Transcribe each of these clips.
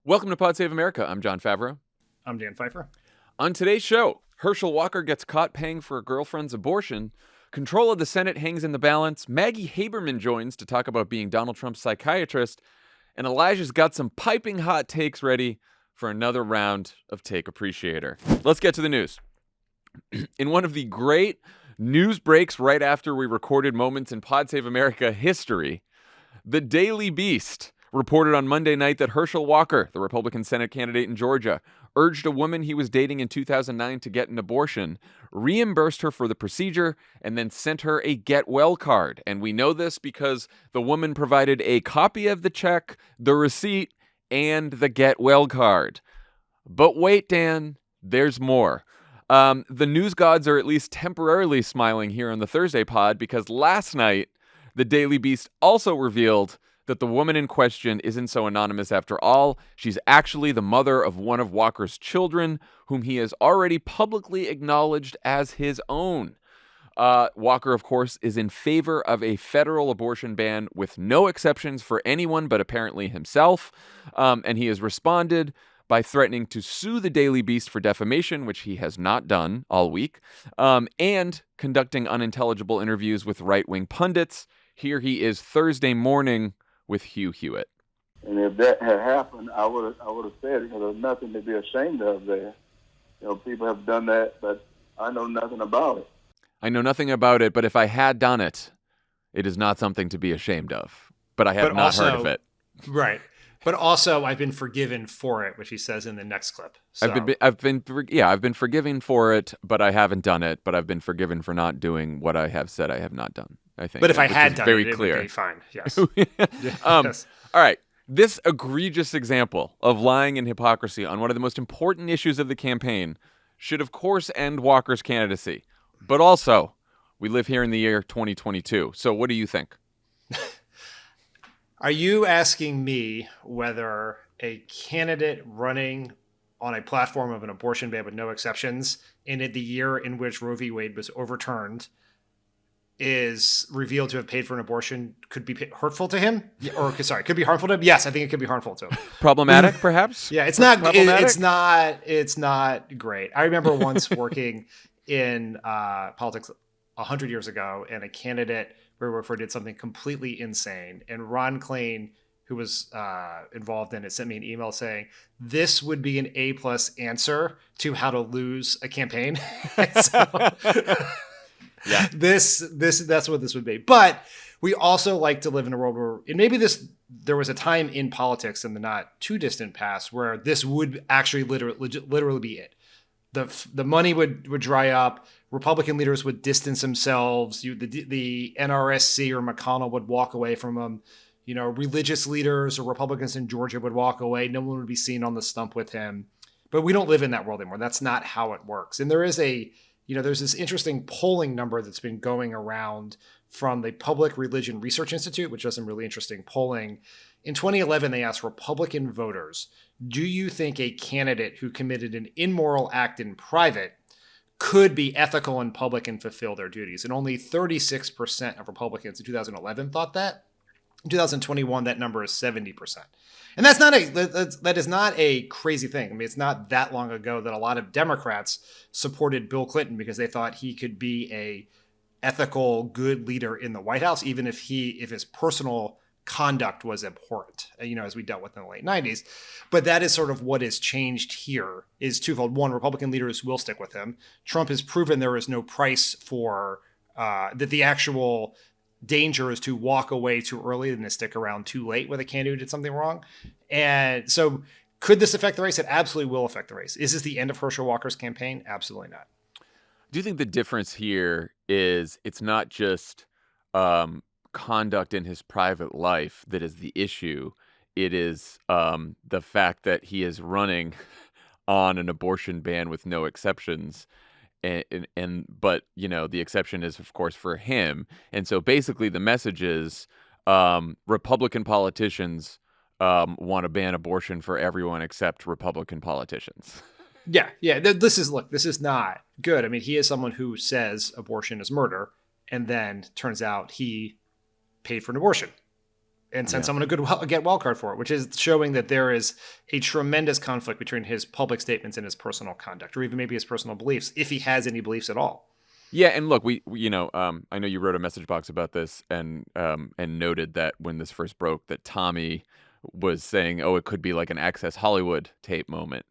Welcome to Pod Save America. I'm Jon Favreau. I'm Dan Pfeiffer. On today's show, Herschel Walker gets caught paying for a girlfriend's abortion. Control of the Senate hangs in the balance. Maggie Haberman joins to talk about being Donald Trump's psychiatrist. And Elijah's got some piping hot takes ready for another round of Take Appreciator. Let's get to the news. In one of the great news breaks right after we recorded moments in Pod Save America history, the Daily Beast reported on Monday night that Herschel Walker, the Republican Senate candidate in Georgia, urged a woman he was dating in 2009 to get an abortion, reimbursed her for the procedure, and then sent her a get well card. And we know this because the woman provided a copy of the check, the receipt, and the get well card. But wait, Dan, there's more. The news gods are at least temporarily smiling here on the Thursday pod because last night, the Daily Beast also revealed that the woman in question isn't so anonymous after all. She's actually the mother of one of Walker's children, whom he has already publicly acknowledged as his own. Walker, of course, is in favor of a federal abortion ban with no exceptions for anyone but apparently himself. And he has responded by threatening to sue the Daily Beast for defamation, which he has not done all week, and conducting unintelligible interviews with right-wing pundits. Here he is Thursday morning with Hugh Hewitt. And if that had happened, I would have said, there's nothing to be ashamed of there. People have done that, but I know nothing about it. I know nothing about it, but if I had done it, it is not something to be ashamed of. But I have not heard of it. Right. But also, I've been forgiven for it, which he says in the next clip. So. I've been forgiven for it, but I haven't done it. But I've been forgiven for not doing what I have said I have not done. I think. But if I had done it, it clear. would be fine. Yes. Yes. All right. This egregious example of lying and hypocrisy on one of the most important issues of the campaign should, of course, end Walker's candidacy. But also, we live here in the year 2022. So what do you think? Are you asking me whether a candidate running on a platform of an abortion ban with no exceptions, and in the year in which Roe v. Wade was overturned, is revealed to have paid for an abortion could be hurtful to him? Could be harmful to him? Yes, I think it could be harmful to him. Problematic, perhaps? Yeah, it's not it's not great. I remember once working in politics 100 years ago, and a candidate did something completely insane. And Ron Klain, who was involved in it, sent me an email saying, this would be an A+ answer to how to lose a campaign. So, yeah, that's what this would be. But we also like to live in a world where, and maybe there was a time in politics in the not too distant past where this would actually literally be it. The money would dry up. Republican leaders would distance themselves. The NRSC or McConnell would walk away from them. Religious leaders or Republicans in Georgia would walk away. No one would be seen on the stump with him. But we don't live in that world anymore. That's not how it works. And there is there's this interesting polling number that's been going around from the Public Religion Research Institute, which does some really interesting polling. In 2011, they asked Republican voters, do you think a candidate who committed an immoral act in private could be ethical in public and fulfill their duties? And only 36% of Republicans in 2011 thought that. In 2021, that number is 70%. And that is not a crazy thing. I mean, it's not that long ago that a lot of Democrats supported Bill Clinton because they thought he could be a ethical, good leader in the White House, even if his personal conduct was abhorrent, as we dealt with in the late 90s. But that is sort of what has changed here is twofold. One, Republican leaders will stick with him. Trump has proven there is no price for that the actual danger is to walk away too early than to stick around too late with a candidate who did something wrong. And so could this affect the race? It absolutely will affect the race. Is this the end of Herschel Walker's campaign? Absolutely not. Do you think the difference here is it's not just conduct in his private life that is the issue? It is the fact that he is running on an abortion ban with no exceptions. But the exception is, of course, for him. And so basically the message is Republican politicians want to ban abortion for everyone except Republican politicians. Yeah. This is not good. I mean, he is someone who says abortion is murder, and then turns out he paid for an abortion. and send someone a get well card for it, which is showing that there is a tremendous conflict between his public statements and his personal conduct, or even maybe his personal beliefs, if he has any beliefs at all. Yeah, and look, we I know you wrote a message box about this and noted that when this first broke, that Tommy was saying, "Oh, it could be like an Access Hollywood tape moment,"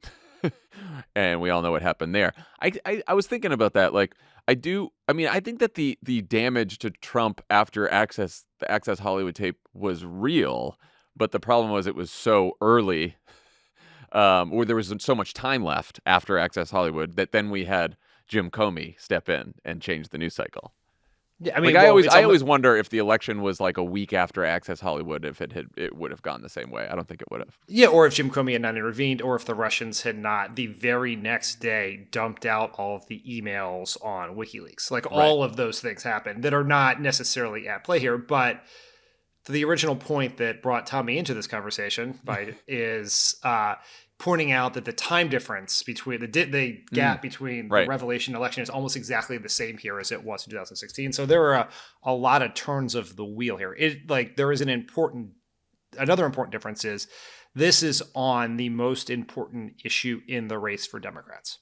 and we all know what happened there. I was thinking about that. Like, I think that the damage to Trump after the Access Hollywood tape was real, but the problem was it was so early, or there was so much time left after Access Hollywood that then we had Jim Comey step in and change the news cycle. Yeah, I mean, like, I always wonder if the election was like a week after Access Hollywood, if it would have gone the same way. I don't think it would have. Yeah, or if Jim Comey had not intervened, or if the Russians had not the very next day dumped out all of the emails on WikiLeaks. Like, all of those things happened that are not necessarily at play here. But the original point that brought Tommy into this conversation is pointing out that the time difference between the gap between the revelation and election is almost exactly the same here as it was in 2016. So there are a lot of turns of the wheel here. There is another important difference is this is on the most important issue in the race for Democrats.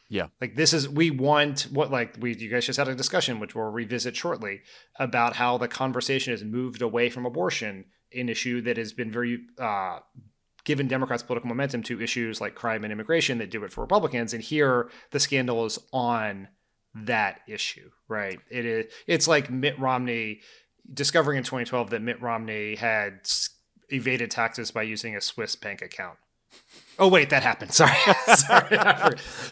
Yeah. Like, we you guys just had a discussion, which we'll revisit shortly, about how the conversation has moved away from abortion, an issue that has been very, given Democrats political momentum to issues like crime and immigration that do it for Republicans. And here the scandal is on that issue, right? It's like Mitt Romney discovering in 2012 that Mitt Romney had evaded taxes by using a Swiss bank account. Oh, wait, that happened. Sorry.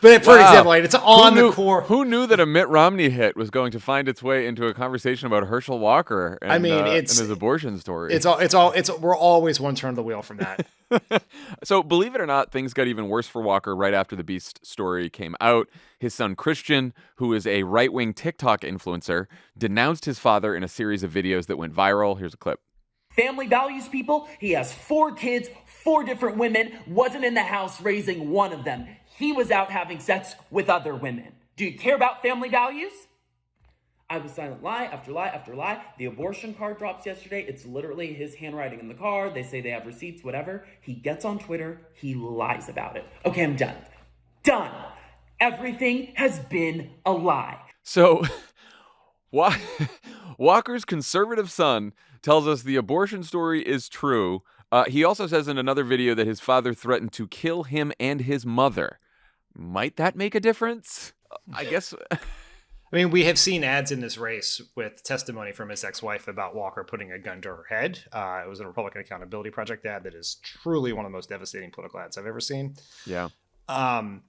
But for example, it's on the core. Who knew that a Mitt Romney hit was going to find its way into a conversation about Herschel Walker and, and his abortion story? We're always one turn of the wheel from that. So, believe it or not, things got even worse for Walker right after the Beast story came out. His son Christian, who is a right-wing TikTok influencer, denounced his father in a series of videos that went viral. Here's a clip. Family values people. He has 4 kids, 4 different women, wasn't in the house raising one of them. He was out having sex with other women. Do you care about family values? I was silent, lie after lie after lie. The abortion card drops yesterday. It's literally his handwriting in the card. They say they have receipts, whatever. He gets on Twitter. He lies about it. Okay, I'm done. Done. Everything has been a lie. So, Walker's conservative son tells us the abortion story is true. He also says in another video that his father threatened to kill him and his mother. Might that make a difference? I guess. I mean, we have seen ads in this race with testimony from his ex-wife about Walker putting a gun to her head. It was a Republican Accountability Project ad that is truly one of the most devastating political ads I've ever seen. Yeah. I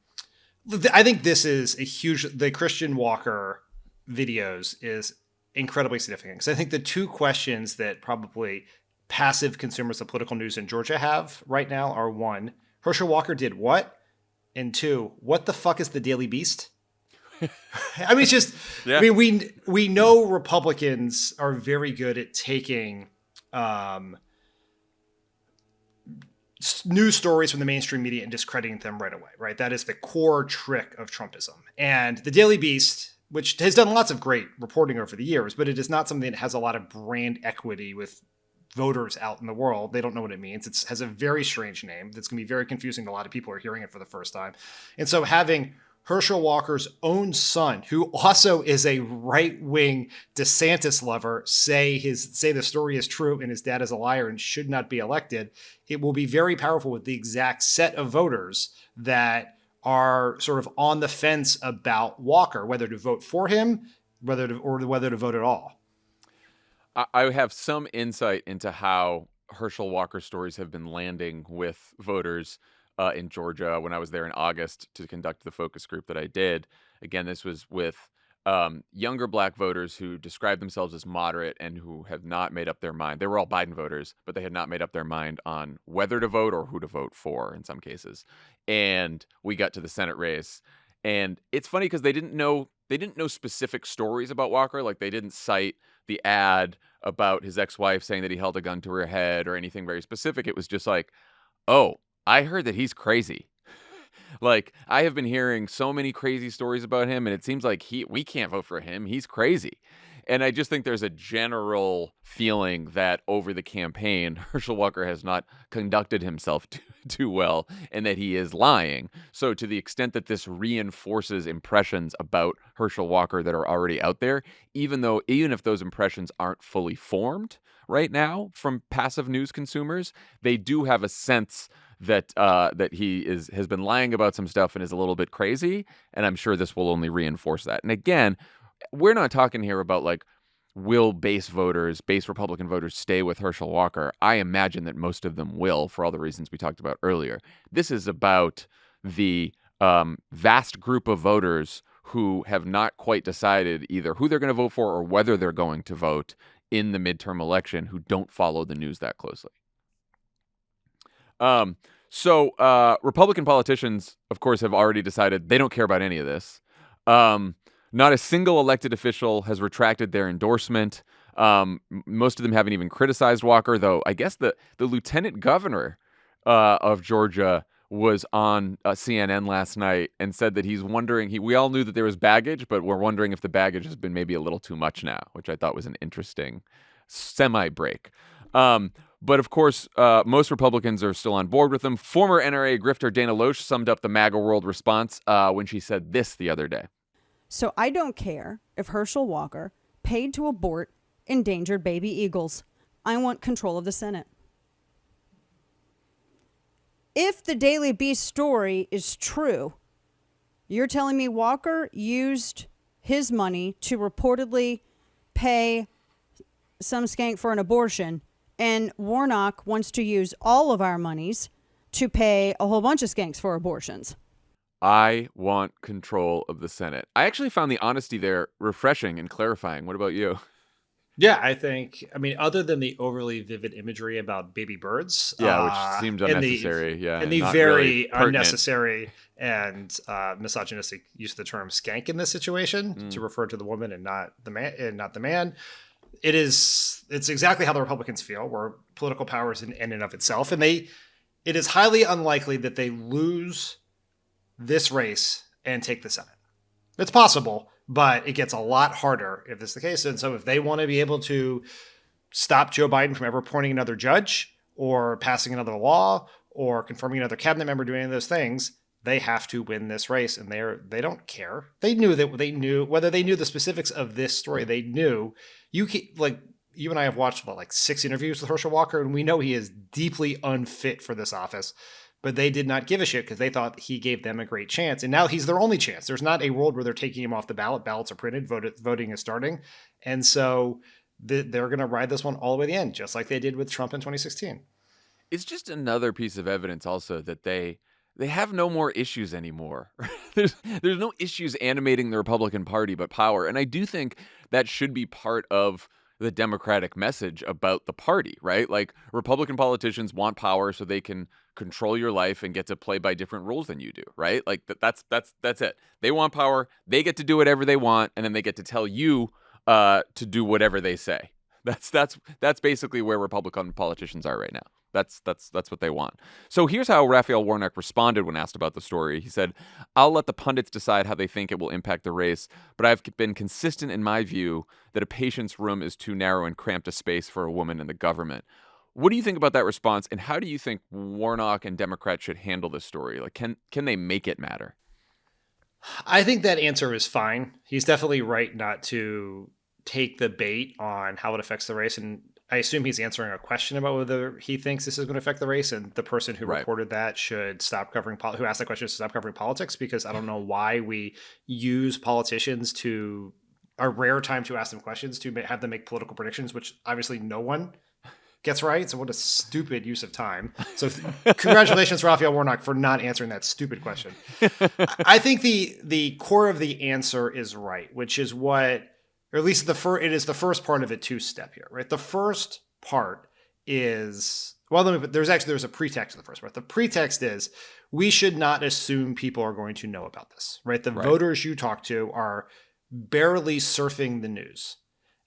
think this is the Christian Walker videos is incredibly significant, because I think the two questions that probably passive consumers of political news in Georgia have right now are, 1, Herschel Walker did what? And 2, what the fuck is the Daily Beast? I mean, it's just, I mean, we know Republicans are very good at taking news stories from the mainstream media and discrediting them right away, right? That is the core trick of Trumpism. And the Daily Beast, which has done lots of great reporting over the years, but it is not something that has a lot of brand equity with voters out in the world. They don't know what it means. It has a very strange name that's going to be very confusing to a lot of people who are hearing it for the first time. And so having Herschel Walker's own son, who also is a right-wing DeSantis lover, say the story is true and his dad is a liar and should not be elected, it will be very powerful with the exact set of voters that are sort of on the fence about Walker, whether to vote for him, whether to vote at all. I have some insight into how Herschel Walker stories have been landing with voters in Georgia when I was there in August to conduct the focus group that I did. Again, this was with younger black voters who described themselves as moderate and who have not made up their mind. They were all Biden voters, but they had not made up their mind on whether to vote or who to vote for in some cases. And we got to the Senate race, and it's funny because they didn't know specific stories about Walker. Like, they didn't cite the ad about his ex-wife saying that he held a gun to her head or anything very specific. It was just like, oh, I heard that he's crazy. Like, I have been hearing so many crazy stories about him, and it seems like we can't vote for him. He's crazy. And I just think there's a general feeling that over the campaign, Herschel Walker has not conducted himself too well and that he is lying. So to the extent that this reinforces impressions about Herschel Walker that are already out there, even if those impressions aren't fully formed right now from passive news consumers, they do have a sense that he has been lying about some stuff and is a little bit crazy. And I'm sure this will only reinforce that. And again, we're not talking here about like, will base Republican voters stay with Herschel Walker? I imagine that most of them will, for all the reasons we talked about earlier. This is about the vast group of voters who have not quite decided either who they're going to vote for or whether they're going to vote in the midterm election, who don't follow the news that closely. So Republican politicians, of course, have already decided they don't care about any of this. Not a single elected official has retracted their endorsement. Most of them haven't even criticized Walker, though I guess the lieutenant governor of Georgia was on CNN last night and said that he's wondering, we all knew that there was baggage, but we're wondering if the baggage has been maybe a little too much now, which I thought was an interesting semi-break. But of course, most Republicans are still on board with him. Former NRA grifter Dana Loesch summed up the MAGA world response when she said this the other day. So I don't care if Herschel Walker paid to abort endangered baby eagles. I want control of the Senate. If the Daily Beast story is true, you're telling me Walker used his money to reportedly pay some skank for an abortion, and Warnock wants to use all of our monies to pay a whole bunch of skanks for abortions. I want control of the Senate. I actually found the honesty there refreshing and clarifying. What about you? Yeah, I mean, other than the overly vivid imagery about baby birds. Which seemed unnecessary. And the very really unnecessary and misogynistic use of the term skank in this situation to refer to the woman and not the man. It's exactly how the Republicans feel, where political power is in and of itself. And it is highly unlikely that they lose this race and take the Senate. It's possible, but it gets a lot harder if this is the case. And so if they want to be able to stop Joe Biden from ever appointing another judge or passing another law or confirming another cabinet member doing any of those things, they have to win this race. And they don't care. They knew whether they knew the specifics of this story. They knew you and I have watched 6 interviews with Herschel Walker, and we know he is deeply unfit for this office. But they did not give a shit because they thought he gave them a great chance. And now he's their only chance. There's not a world where they're taking him off the ballot. Ballots are printed. Voting is starting. And so they're going to ride this one all the way to the end, just like they did with Trump in 2016. It's just another piece of evidence also that they have no more issues anymore. There's no issues animating the Republican Party but power. And I do think that should be part of the Democratic message about the party, right? Like, Republican politicians want power so they can control your life and get to play by different rules than you do, right? Like, that's it. They want power, they get to do whatever they want, and then they get to tell you to do whatever they say. That's basically where Republican politicians are right now. That's what they want. So here's how Raphael Warnock responded when asked about the story. He said, "I'll let the pundits decide how they think it will impact the race, but I've been consistent in my view that a patient's room is too narrow and cramped a space for a woman in the government." What do you think about that response, and how do you think Warnock and Democrats should handle this story? Like, can they make it matter? I think that answer is fine. He's definitely right not to take the bait on how it affects the race, and I assume he's answering a question about whether he thinks this is going to affect the race, and the person who reported that should stop covering who asked that question should stop covering politics, because I don't know why we use politicians to a rare time to ask them questions to have them make political predictions, which obviously no one gets right. So what a stupid use of time. So congratulations, Raphael Warnock, for not answering that stupid question. I think the core of the answer is right, which is what, or at least it is the first part of a two-step here, right? The first part is, there's a pretext to the first part. The pretext is we should not assume people are going to know about this, right? The voters you talk to are barely surfing the news.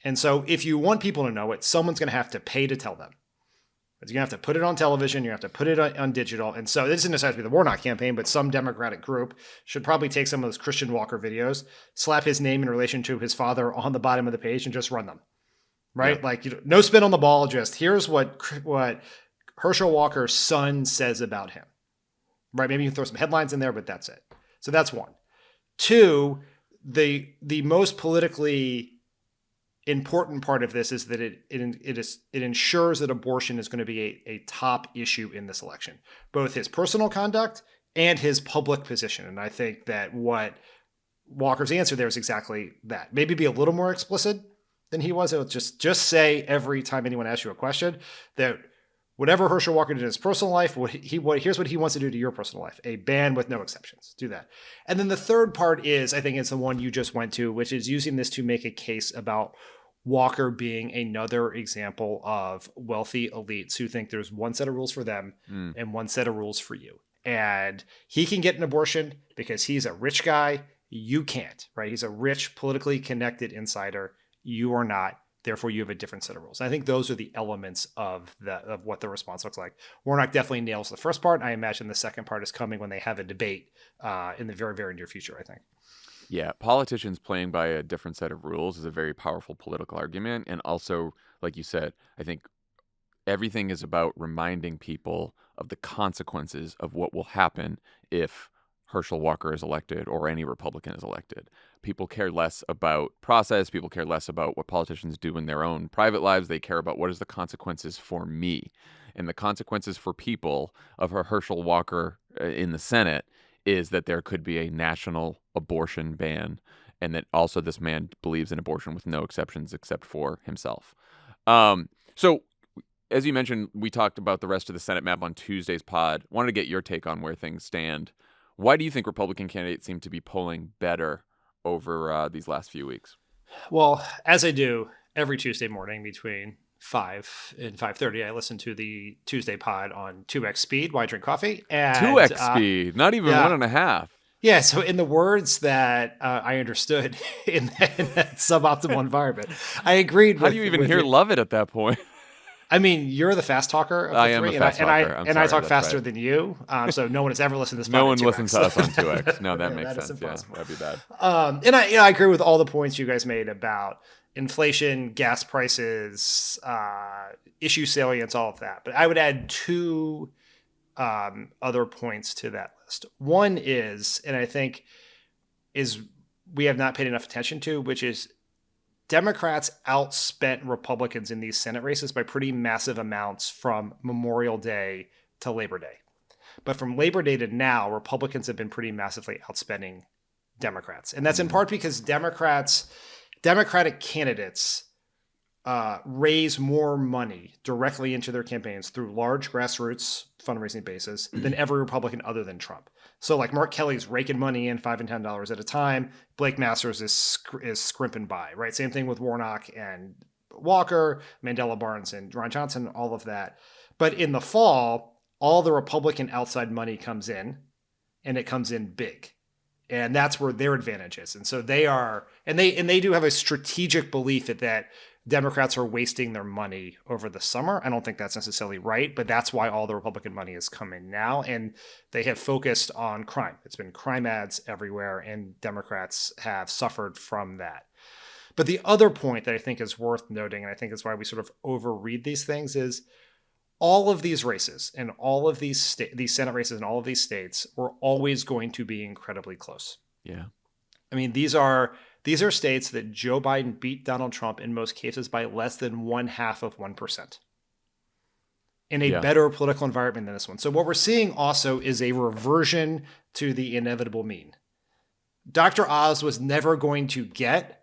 And so if you want people to know it, someone's going to have to pay to tell them. You're going to have to put it on television. You have to put it on digital. And so this isn't necessarily to be the Warnock campaign, but some Democratic group should probably take some of those Christian Walker videos, slap his name in relation to his father on the bottom of the page and just run them. Right? Yeah. Like, no spin on the ball. Just here's what Herschel Walker's son says about him. Right? Maybe you can throw some headlines in there, but that's it. So that's one. Two, the most politically important part of this is that it ensures that abortion is going to be a top issue in this election, both his personal conduct and his public position. And I think that what Walker's answer there is exactly that. Maybe be a little more explicit than he was. It would just say every time anyone asks you a question that whatever Herschel Walker did in his personal life, here's what he wants to do to your personal life. A ban with no exceptions. Do that. And then the third part is, I think it's the one you just went to, which is using this to make a case about Walker being another example of wealthy elites who think there's one set of rules for them and one set of rules for you. And he can get an abortion because he's a rich guy. You can't, right? He's a rich, politically connected insider. You are not. Therefore, you have a different set of rules. And I think those are the elements of what the response looks like. Warnock definitely nails the first part. I imagine the second part is coming when they have a debate in the very, very near future, I think. Yeah, politicians playing by a different set of rules is a very powerful political argument. And also, like you said, I think everything is about reminding people of the consequences of what will happen if Herschel Walker is elected or any Republican is elected. People care less about process. People care less about what politicians do in their own private lives. They care about what is the consequences for me. And the consequences for people of a Herschel Walker in the Senate is that there could be a national abortion ban, and that also this man believes in abortion with no exceptions except for himself. So as you mentioned, we talked about the rest of the Senate map on Tuesday's pod. Wanted to get your take on where things stand. Why do you think Republican candidates seem to be polling better over these last few weeks? Well, as I do every Tuesday morning between 5 and 5:30, I listen to the Tuesday pod on 2x speed while I drink coffee. And 2x speed, not even 1.5. Yeah, so in the words that I understood in that suboptimal environment, I agreed with... How do you even hear Lovett at that point? I mean, you're the fast talker of the I three, am a fast talker. I talk faster than you, so no one has ever listened to this podcast. No one listens to us on 2x. No, that makes that sense. Yeah, that'd be bad. And I agree with all the points you guys made about inflation, gas prices, issue salience, all of that. But I would add two other points to that list. One is, and I think is we have not paid enough attention to, which is Democrats outspent Republicans in these Senate races by pretty massive amounts from Memorial Day to Labor Day. But from Labor Day to now, Republicans have been pretty massively outspending Democrats. And that's in part because Democratic candidates raise more money directly into their campaigns through large grassroots fundraising bases than every Republican other than Trump. So like Mark Kelly's raking money in $5 and $10 at a time. Blake Masters is scrimping by, right? Same thing with Warnock and Walker, Mandela Barnes and Ron Johnson, all of that. But in the fall, all the Republican outside money comes in, and it comes in big. And that's where their advantage is. And so they are, and they do have a strategic belief that Democrats are wasting their money over the summer. I don't think that's necessarily right, but that's why all the Republican money is coming now. And they have focused on crime. It's been crime ads everywhere, and Democrats have suffered from that. But the other point that I think is worth noting, and I think is why we sort of overread these things, is all of these races and all of these Senate races in all of these states were always going to be incredibly close. Yeah. I mean, these are states that Joe Biden beat Donald Trump in most cases by less than 0.5% in a better political environment than this one. So what we're seeing also is a reversion to the inevitable mean. Dr. Oz was never going to get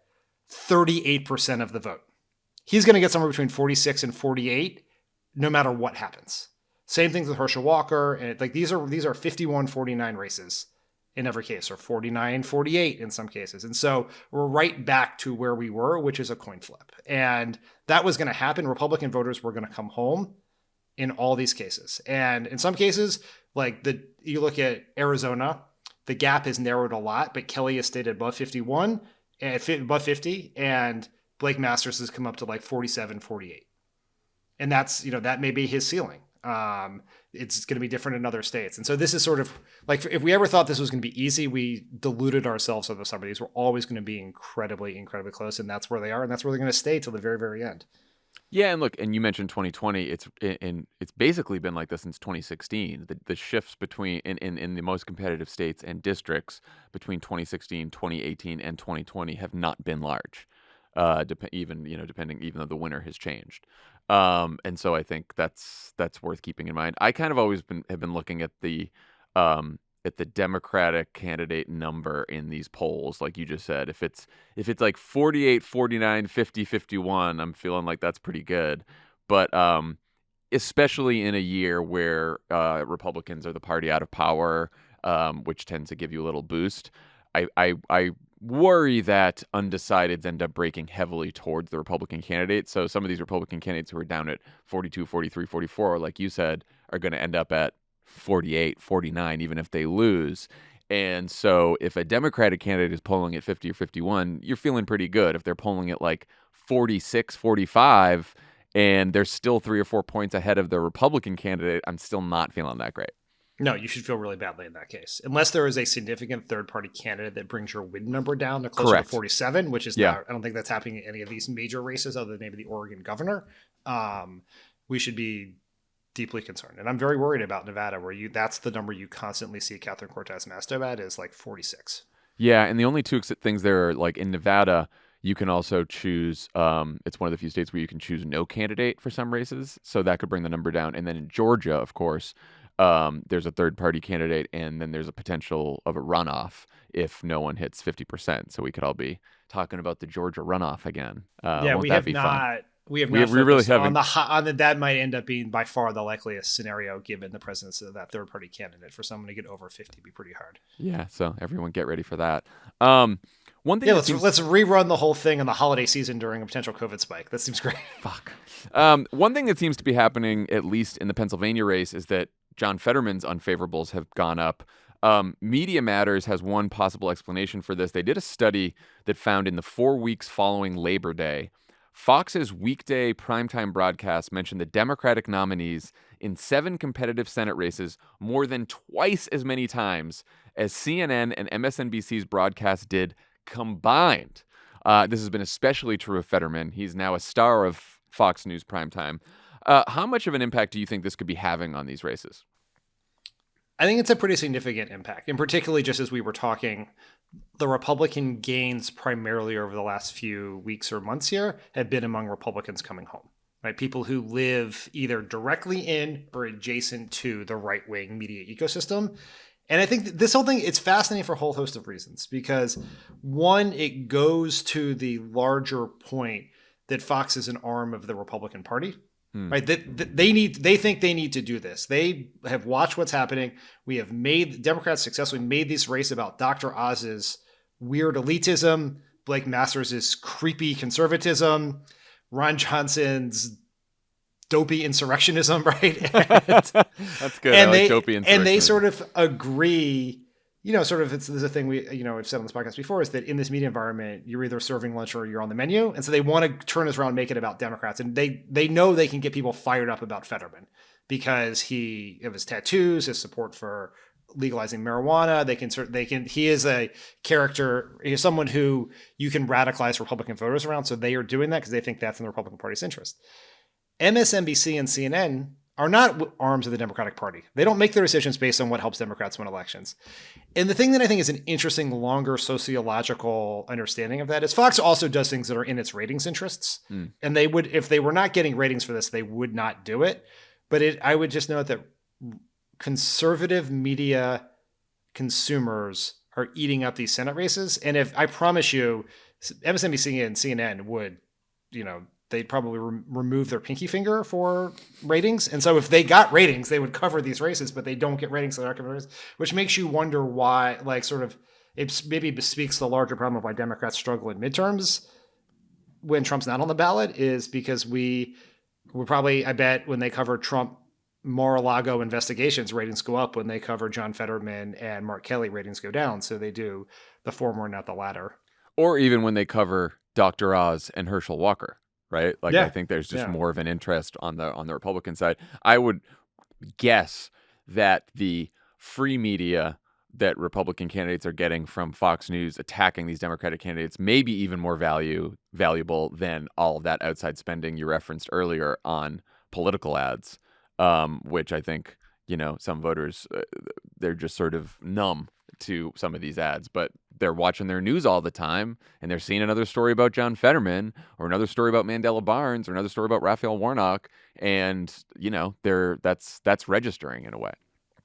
38% of the vote. He's going to get somewhere between 46 and 48, no matter what happens. Same thing with Herschel Walker. And like these are 51-49 races in every case, or 49-48 in some cases. And so we're right back to where we were, which is a coin flip. And that was going to happen. Republican voters were going to come home in all these cases. And in some cases, like you look at Arizona, the gap has narrowed a lot, but Kelly has stayed above 51, above 50, and Blake Masters has come up to like 47-48. And that's, that may be his ceiling. It's going to be different in other states. And so this is sort of like, if we ever thought this was going to be easy, we deluded ourselves over some of these. We're always going to be incredibly, incredibly close. And that's where they are. And that's where they're going to stay till the very, very end. Yeah, and look, and you mentioned 2020. It's basically been like this since 2016. The shifts between in the most competitive states and districts between 2016, 2018, and 2020 have not been large. Depending, even though the winner has changed. And so I think that's worth keeping in mind. I kind of always have been looking at the Democratic candidate number in these polls, like you just said. If it's like 48, 49, 50, 51, I'm feeling like that's pretty good. But especially in a year where Republicans are the party out of power, which tends to give you a little boost, I worry that undecideds end up breaking heavily towards the Republican candidate. So some of these Republican candidates who are down at 42, 43, 44, like you said, are going to end up at 48, 49, even if they lose. And so if a Democratic candidate is polling at 50 or 51, you're feeling pretty good. If they're polling at like 46, 45, and they're still 3 or 4 points ahead of the Republican candidate, I'm still not feeling that great. No, you should feel really badly in that case. Unless there is a significant third-party candidate that brings your win number down to closer Correct. to 47, which is Yeah. I don't think that's happening in any of these major races other than maybe the Oregon governor. We should be deeply concerned. And I'm very worried about Nevada, where that's the number you constantly see Catherine Cortez Masto at, is like 46. Yeah, and the only two things there are, like in Nevada, you can also choose, it's one of the few states where you can choose no candidate for some races, so that could bring the number down. And then in Georgia, of course, there's a third-party candidate, and then there's a potential of a runoff if no one hits 50%. So we could all be talking about the Georgia runoff again. Won't we that have be not. fun? We have We not really focused haven't. on that might end up being by far the likeliest scenario given the presence of that third party candidate. For someone to get over 50 would be pretty hard. Yeah, so everyone get ready for that. One thing. Yeah, that seems- let's rerun the whole thing in the holiday season during a potential COVID spike. That seems great. Fuck. One thing that seems to be happening, at least in the Pennsylvania race, is that John Fetterman's unfavorables have gone up. Media Matters has one possible explanation for this. They did a study that found in the 4 weeks following Labor Day, Fox's weekday primetime broadcast mentioned the Democratic nominees in 7 competitive Senate races more than twice as many times as CNN and MSNBC's broadcast did combined. This has been especially true of Fetterman. He's now a star of Fox News primetime. How much of an impact do you think this could be having on these races? I think it's a pretty significant impact, and particularly just as we were talking, the Republican gains primarily over the last few weeks or months here have been among Republicans coming home, right? People who live either directly in or adjacent to the right-wing media ecosystem. And I think this whole thing, it's fascinating for a whole host of reasons, because one, it goes to the larger point that Fox is an arm of the Republican Party. Right, they think they need to do this. They have watched what's happening. We have made Democrats successfully made this race about Dr. Oz's weird elitism, Blake Masters' creepy conservatism, Ron Johnson's dopey insurrectionism, right? That's good. And I like dopey insurrectionism. And they sort of agree. There's a thing we've said on this podcast before, is that in this media environment, you're either serving lunch or you're on the menu. And so they want to turn this around and make it about Democrats. And they know they can get people fired up about Fetterman because of his tattoos, his support for legalizing marijuana. He is a character. He's someone who you can radicalize Republican voters around. So they are doing that because they think that's in the Republican Party's interest. MSNBC and CNN are not arms of the Democratic Party. They don't make their decisions based on what helps Democrats win elections. And the thing that I think is an interesting, longer sociological understanding of that is Fox also does things that are in its ratings interests. And they would, if they were not getting ratings for this, they would not do it. But I would just note that conservative media consumers are eating up these Senate races. And I promise you, MSNBC and CNN would, they'd probably remove their pinky finger for ratings. And so if they got ratings, they would cover these races, but they don't get ratings. So they're not covering races, which makes you wonder why, it maybe bespeaks the larger problem of why Democrats struggle in midterms when Trump's not on the ballot, is because we probably, I bet when they cover Trump Mar-a-Lago investigations, ratings go up. When they cover John Fetterman and Mark Kelly, ratings go down. So they do the former, not the latter. Or even when they cover Dr. Oz and Herschel Walker. right? Like, Yeah. I think there's just Yeah. more of an interest on the Republican side. I would guess that the free media that Republican candidates are getting from Fox News attacking these Democratic candidates may be even more valuable than all of that outside spending you referenced earlier on political ads, which I think, some voters, they're just sort of numb to some of these ads, but they're watching their news all the time, and they're seeing another story about Jon Fetterman or another story about Mandela Barnes or another story about Raphael Warnock, and that's registering in a way.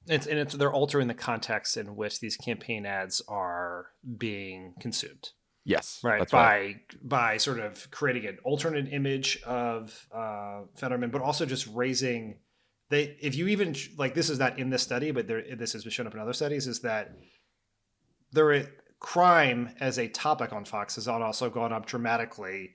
They're altering the context in which these campaign ads are being consumed. Yes, right. That's by sort of creating an alternate image of Fetterman, but also just raising. If you even like, this is not in this study, but this has been shown up in other studies, is that crime as a topic on Fox has also gone up dramatically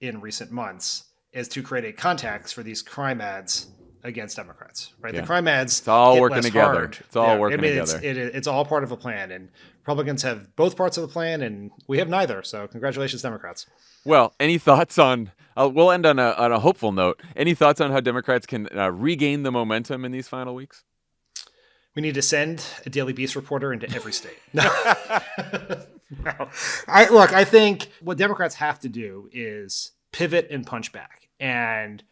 in recent months, as to create a context for these crime ads against Democrats, right? Yeah. The crime ads, it's all hit working less together. hard. It's all working together. It's all part of a plan, and Republicans have both parts of the plan, and we have neither. So congratulations, Democrats. Well, any thoughts on? We'll end on a hopeful note. Any thoughts on how Democrats can regain the momentum in these final weeks? We need to send a Daily Beast reporter into every state. No. No. I think what Democrats have to do is pivot and punch back. And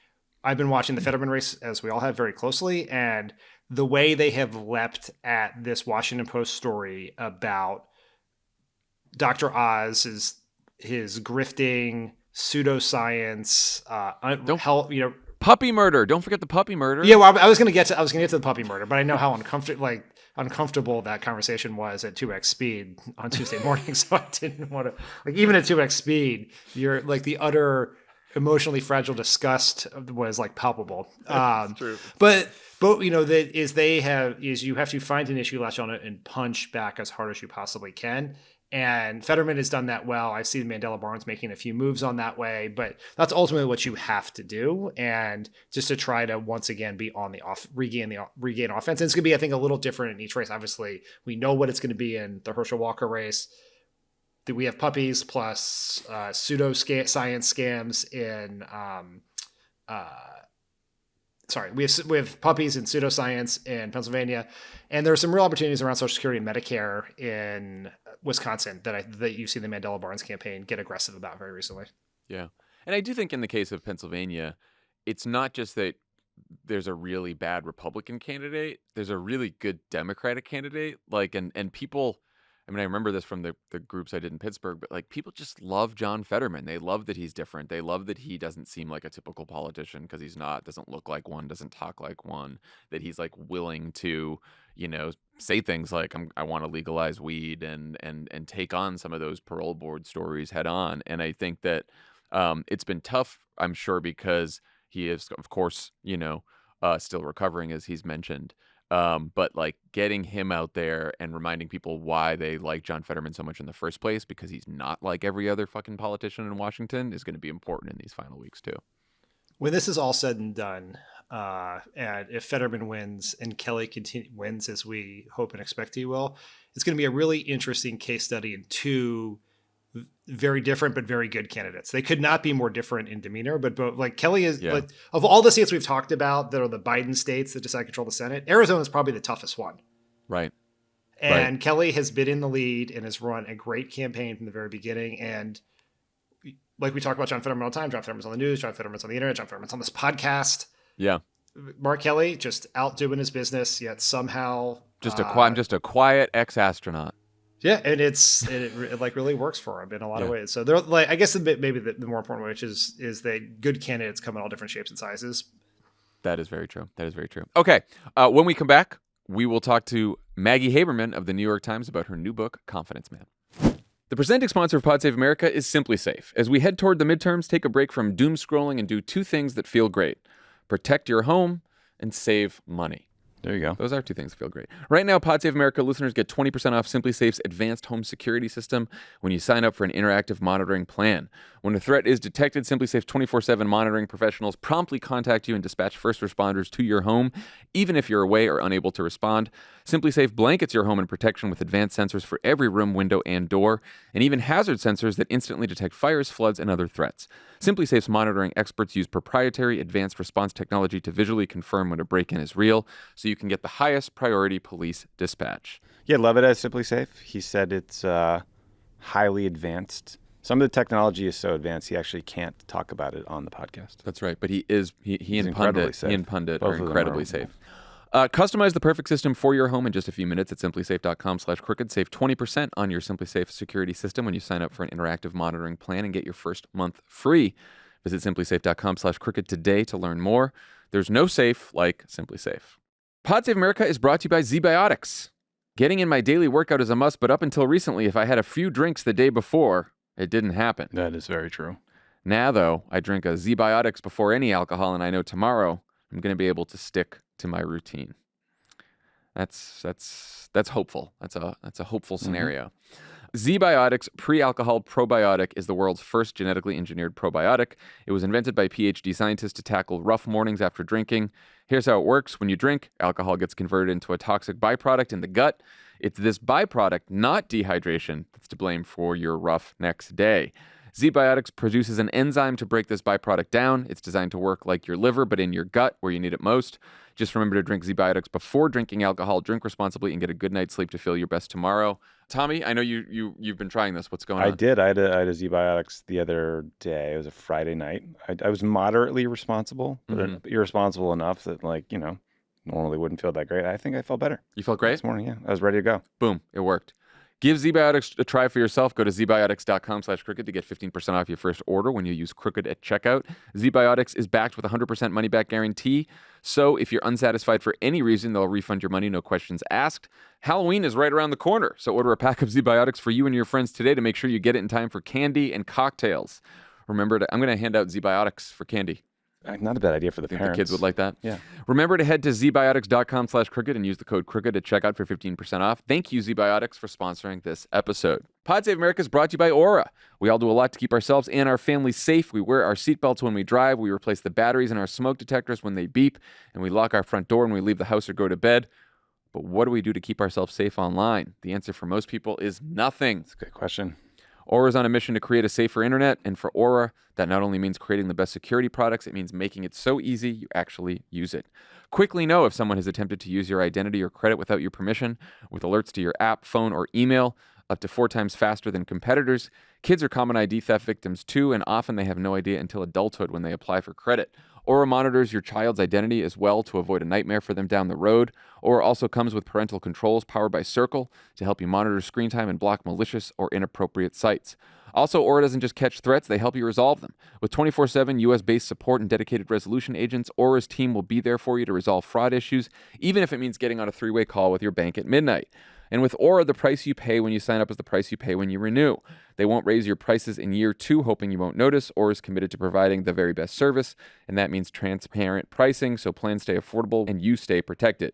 I've been watching the Fetterman race, as we all have, very closely. And the way they have leapt at this Washington Post story about Dr. Oz, his grifting, pseudoscience, puppy murder. Don't forget the puppy murder. Yeah, well, I was going to get to the puppy murder, but I know how uncomfortable that conversation was at 2x speed on Tuesday morning, so I didn't want to, even at 2x speed, you're like, the utter emotionally fragile disgust was like palpable. That's true. But you have to find an issue, latch on it, and punch back as hard as you possibly can. And Fetterman has done that well. I see Mandela Barnes making a few moves on that way, but that's ultimately what you have to do. And just to try to once again be on the regain offense. And it's going to be, I think, a little different in each race. Obviously, we know what it's going to be in the Herschel Walker race. We have puppies plus pseudo science scams in. We have puppies and pseudoscience in Pennsylvania, and there are some real opportunities around Social Security and Medicare in Wisconsin that you see the Mandela Barnes campaign get aggressive about very recently. Yeah, and I do think in the case of Pennsylvania, it's not just that there's a really bad Republican candidate; there's a really good Democratic candidate. And people. I mean, I remember this from the groups I did in Pittsburgh, but like, people just love Jon Fetterman. They love that he's different. They love that he doesn't seem like a typical politician, because he's not, doesn't look like one, doesn't talk like one, that he's like willing to, say things like, I want to legalize weed and take on some of those parole board stories head on. And I think that it's been tough, I'm sure, because he is, of course, still recovering, as he's mentioned. But like, getting him out there and reminding people why they like Jon Fetterman so much in the first place, because he's not like every other fucking politician in Washington, is going to be important in these final weeks too. When this is all said and done, and if Fetterman wins and Kelly wins, as we hope and expect he will, it's going to be a really interesting case study in two very different but very good candidates. They could not be more different in demeanor, but like, Kelly is, like, of all the states we've talked about that are the Biden states that decide to control the Senate, Arizona is probably the toughest one. Right. And Kelly has been in the lead and has run a great campaign from the very beginning. And like, we talk about Jon Fetterman all the time. Jon Fetterman's on the news, Jon Fetterman's on the internet, Jon Fetterman's on this podcast. Yeah. Mark Kelly just out doing his business, yet somehow I'm just a quiet ex-astronaut. Yeah, and it like really works for him in a lot of ways. So they're like, I guess maybe the more important way, which is that good candidates come in all different shapes and sizes. That is very true. Okay, when we come back, we will talk to Maggie Haberman of the New York Times about her new book, Confidence Man. The presenting sponsor of Pod Save America is Simply Safe. As we head toward the midterms, take a break from doom scrolling and do two things that feel great: protect your home and save money. There you go. Those are two things that feel great. Right now, Pod Save America listeners get 20% off Simply Safe's advanced home security system when you sign up for an interactive monitoring plan. When a threat is detected, Simply Safe's 24/7 monitoring professionals promptly contact you and dispatch first responders to your home, even if you're away or unable to respond. Simply Safe blankets your home in protection with advanced sensors for every room, window, and door, and even hazard sensors that instantly detect fires, floods, and other threats. Simply Safe's monitoring experts use proprietary advanced response technology to visually confirm when a break-in is real, so you can get the highest priority police dispatch. Yeah, Lovett at Simply Safe. He said it's highly advanced. Some of the technology is so advanced he actually can't talk about it on the podcast. That's right, but he and incredibly safe. He and Pundit Both are of them incredibly are. safe. Customize the perfect system for your home in just a few minutes at simplysafe.com/crooked. Save 20% on your Simply Safe security system when you sign up for an interactive monitoring plan and get your first month free. Visit simplysafe.com/crooked today to learn more. There's no safe like Simply Safe. Pod Save America is brought to you by ZBiotics. Getting in my daily workout is a must, but up until recently, if I had a few drinks the day before, it didn't happen. That is very true. Now, though, I drink a ZBiotics before any alcohol, and I know tomorrow I'm going to be able to stick to my routine. That's hopeful. That's a hopeful scenario. ZBiotics pre-alcohol probiotic is the world's first genetically engineered probiotic. It was invented by PhD scientists to tackle rough mornings after drinking. Here's how it works. When you drink, alcohol gets converted into a toxic byproduct in the gut. It's this byproduct, not dehydration, that's to blame for your rough next day. ZBiotics produces an enzyme to break this byproduct down. It's designed to work like your liver, but in your gut where you need it most. Just remember to drink ZBiotics before drinking alcohol. Drink responsibly and get a good night's sleep to feel your best tomorrow. Tommy, I know you've been trying this. What's going on? I did. I had a ZBiotics the other day. It was a Friday night. I was moderately responsible, but irresponsible enough that, normally wouldn't feel that great. I think I felt better. You felt great? This morning, yeah. I was ready to go. Boom. It worked. Give ZBiotics a try for yourself. Go to zbiotics.com/crooked to get 15% off your first order when you use crooked at checkout. ZBiotics is backed with a 100% money-back guarantee. So if you're unsatisfied for any reason, they'll refund your money, no questions asked. Halloween is right around the corner, so order a pack of ZBiotics for you and your friends today to make sure you get it in time for candy and cocktails. Remember, I'm going to hand out ZBiotics for candy. Not a bad idea for the Think parents. the kids would like that? Yeah. Remember to head to zbiotics.com/crooked and use the code crooked at checkout for 15% off. Thank you, ZBiotics, for sponsoring this episode. Pod Save America is brought to you by Aura. We all do a lot to keep ourselves and our families safe. We wear our seatbelts when we drive. We replace the batteries in our smoke detectors when they beep. And we lock our front door when we leave the house or go to bed. But what do we do to keep ourselves safe online? The answer for most people is nothing. That's a good question. Aura is on a mission to create a safer internet, and for Aura, that not only means creating the best security products, it means making it so easy you actually use it. Quickly know if someone has attempted to use your identity or credit without your permission, with alerts to your app, phone, or email, up to 4 times faster than competitors. Kids are common ID theft victims too, and often they have no idea until adulthood when they apply for credit. Aura monitors your child's identity as well to avoid a nightmare for them down the road. Aura also comes with parental controls powered by Circle to help you monitor screen time and block malicious or inappropriate sites. Also, Aura doesn't just catch threats, they help you resolve them. With 24/7 US-based support and dedicated resolution agents, Aura's team will be there for you to resolve fraud issues, even if it means getting on a 3-way call with your bank at midnight. And with Aura, the price you pay when you sign up is the price you pay when you renew. They won't raise your prices in year 2, hoping you won't notice. Aura is committed to providing the very best service, and that means transparent pricing, so plans stay affordable and you stay protected.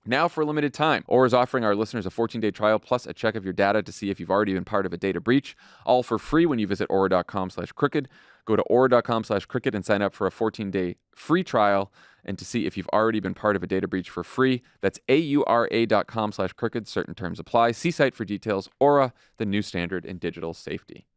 Now, for a limited time, Aura is offering our listeners a 14-day trial plus a check of your data to see if you've already been part of a data breach, all for free when you visit aura.com/crooked. Go to aura.com/crooked and sign up for a 14-day free trial and to see if you've already been part of a data breach for free. That's aura.com/crooked. Certain terms apply. See site for details. Aura, the new standard in digital safety.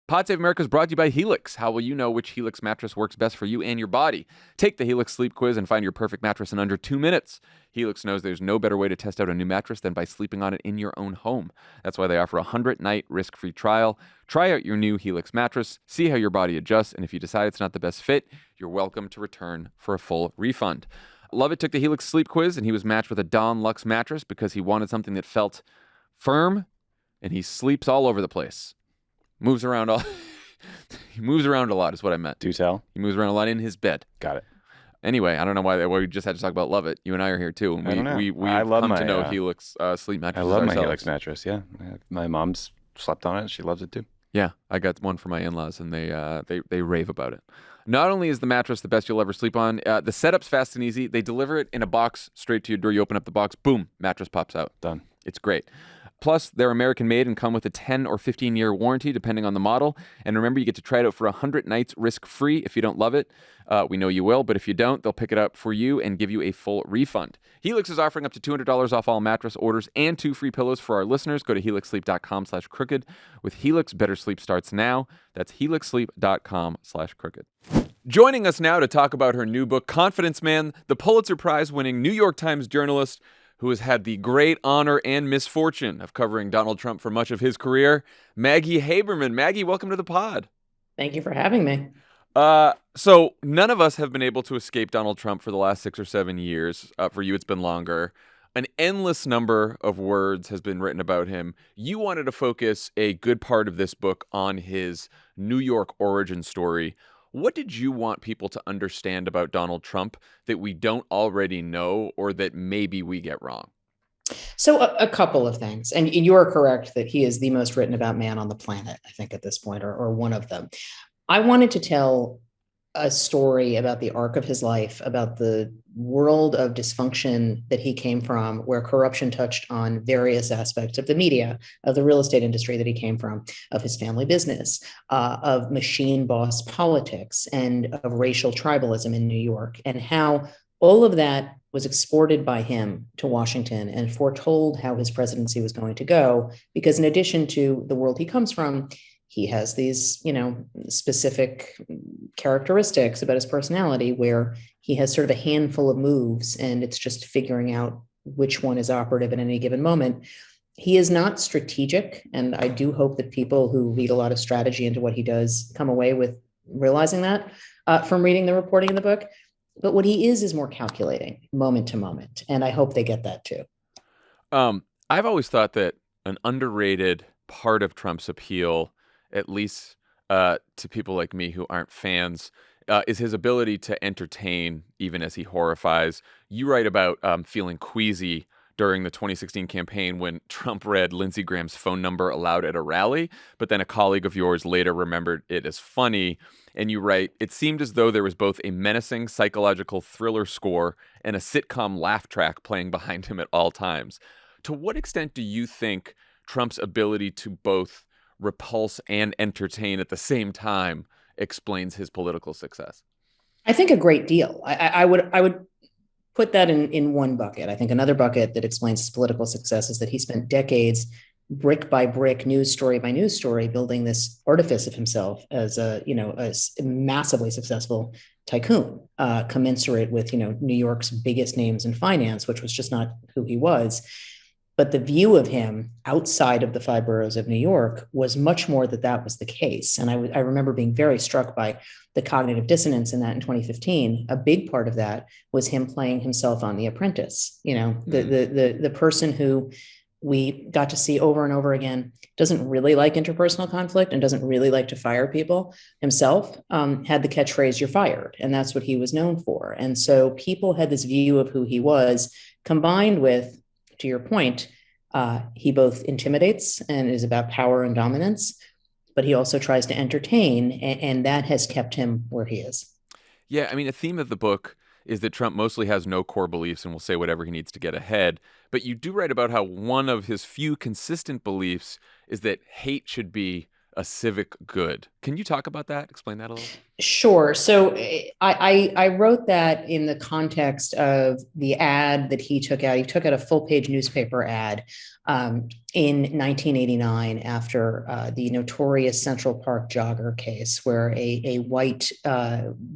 Pod Save America is brought to you by Helix. How will you know which Helix mattress works best for you and your body? Take the Helix sleep quiz and find your perfect mattress in under 2 minutes. Helix knows there's no better way to test out a new mattress than by sleeping on it in your own home. That's why they offer a 100-night risk-free trial. Try out your new Helix mattress, see how your body adjusts, and if you decide it's not the best fit, you're welcome to return for a full refund. Lovett took the Helix sleep quiz, and he was matched with a Dawn Luxe mattress because he wanted something that felt firm, and he sleeps all over the place. Moves around he moves around a lot is what I meant. Do tell. He moves around a lot in his bed. Got it. Anyway, I don't know why we just had to talk about Lovett. You and I are here too. And I don't know. we I love come my, to know Helix sleep mattresses I love my ourselves. Helix mattress, yeah. My mom's slept on it. She loves it too. Yeah, I got one for my in-laws and they rave about it. Not only is the mattress the best you'll ever sleep on, the setup's fast and easy. They deliver it in a box straight to your door. You open up the box, boom, mattress pops out. Done. It's great. Plus, they're American made and come with a 10 or 15-year warranty, depending on the model. And remember, you get to try it out for 100 nights risk-free. If you don't love it, we know you will. But if you don't, they'll pick it up for you and give you a full refund. Helix is offering up to $200 off all mattress orders and 2 free pillows for our listeners. Go to helixsleep.com/crooked. With Helix, better sleep starts now. That's helixsleep.com/crooked. Joining us now to talk about her new book, Confidence Man, the Pulitzer Prize-winning New York Times journalist who has had the great honor and misfortune of covering Donald Trump for much of his career, Maggie Haberman. Maggie, welcome to the pod. Thank you for having me. So none of us have been able to escape Donald Trump for the last 6 or 7 years. For you, it's been longer. An endless number of words has been written about him. You wanted to focus a good part of this book on his New York origin story. What did you want people to understand about Donald Trump that we don't already know or that maybe we get wrong? So a couple of things. And you are correct that he is the most written about man on the planet, I think, at this point, or one of them. I wanted to tell a story about the arc of his life, about the world of dysfunction that he came from, where corruption touched on various aspects of the media, of the real estate industry that he came from, of his family business, of machine boss politics, and of racial tribalism in New York, and how all of that was exported by him to Washington and foretold how his presidency was going to go, because in addition to the world he comes from, he has these, specific characteristics about his personality where he has sort of a handful of moves and it's just figuring out which one is operative at any given moment. He is not strategic. And I do hope that people who read a lot of strategy into what he does come away with realizing that from reading the reporting in the book. But what he is more calculating moment to moment. And I hope they get that too. I've always thought that an underrated part of Trump's appeal, at least to people like me who aren't fans, is his ability to entertain even as he horrifies. You write about feeling queasy during the 2016 campaign when Trump read Lindsey Graham's phone number aloud at a rally, but then a colleague of yours later remembered it as funny. And you write, it seemed as though there was both a menacing psychological thriller score and a sitcom laugh track playing behind him at all times. To what extent do you think Trump's ability to both repulse and entertain at the same time explains his political success? I think a great deal. I would put that in one bucket. I think another bucket that explains his political success is that he spent decades, brick by brick, news story by news story, building this artifice of himself as a massively successful tycoon, commensurate with New York's biggest names in finance, which was just not who he was. But the view of him outside of the 5 boroughs of New York was much more that was the case. And I remember being very struck by the cognitive dissonance in that in 2015. A big part of that was him playing himself on The Apprentice. The person who we got to see over and over again doesn't really like interpersonal conflict and doesn't really like to fire people himself, had the catchphrase, "You're fired." And that's what he was known for. And so people had this view of who he was, combined with, to your point, he both intimidates and is about power and dominance, but he also tries to entertain, and that has kept him where he is. Yeah, I mean, a theme of the book is that Trump mostly has no core beliefs and will say whatever he needs to get ahead. But you do write about how one of his few consistent beliefs is that hate should be a civic good. Can you talk about that? Explain that a little? Sure. So I wrote that in the context of the ad that he took out. He took out a full-page newspaper ad in 1989 after the notorious Central Park jogger case, where a white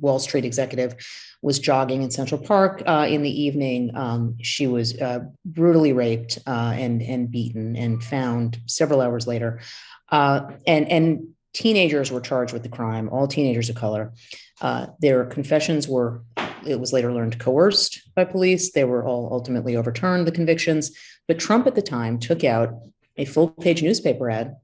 Wall Street executive was jogging in Central Park in the evening. She was brutally raped and beaten and found several hours later. And teenagers were charged with the crime, all teenagers of color. Their confessions were, it was later learned, coerced by police. They were all ultimately overturned, the convictions. But Trump at the time took out a full-page newspaper ad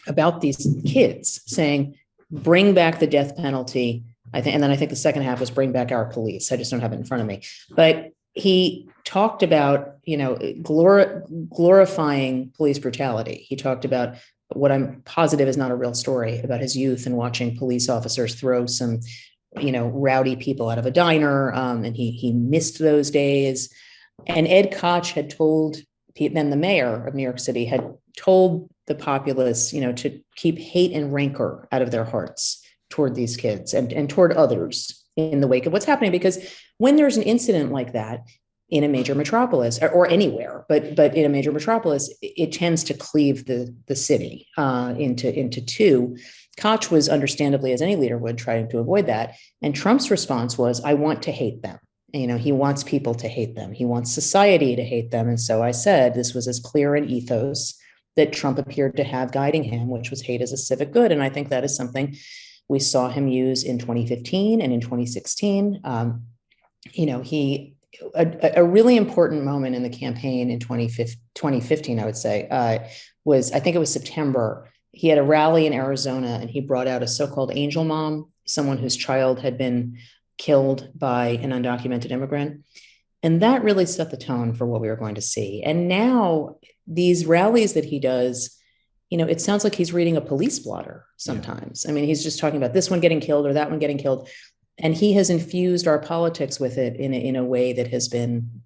about these kids saying, bring back the death penalty. And then I think the second half was bring back our police. I just don't have it in front of me. But he talked about, glorifying police brutality. He talked about what I'm positive is not a real story about his youth and watching police officers throw some rowdy people out of a diner, and he missed those days. And Ed Koch had told, then the mayor of New York City had told the populace, to keep hate and rancor out of their hearts toward these kids and toward others in the wake of what's happening. Because when there's an incident like that in a major metropolis, or anywhere, but in a major metropolis, it tends to cleave the city into two. Koch was, understandably, as any leader would, trying to avoid that. And Trump's response was, I want to hate them. He wants people to hate them. He wants society to hate them. And so I said, this was as clear an ethos that Trump appeared to have guiding him, which was hate as a civic good. And I think that is something we saw him use in 2015 and in 2016. A really important moment in the campaign in 2015, I would say, was, I think it was September. He had a rally in Arizona and he brought out a so-called angel mom, someone whose child had been killed by an undocumented immigrant. And that really set the tone for what we were going to see. And now these rallies that he does, it sounds like he's reading a police blotter sometimes. Yeah. I mean, he's just talking about this one getting killed or that one getting killed. And he has infused our politics with it in a way that has been,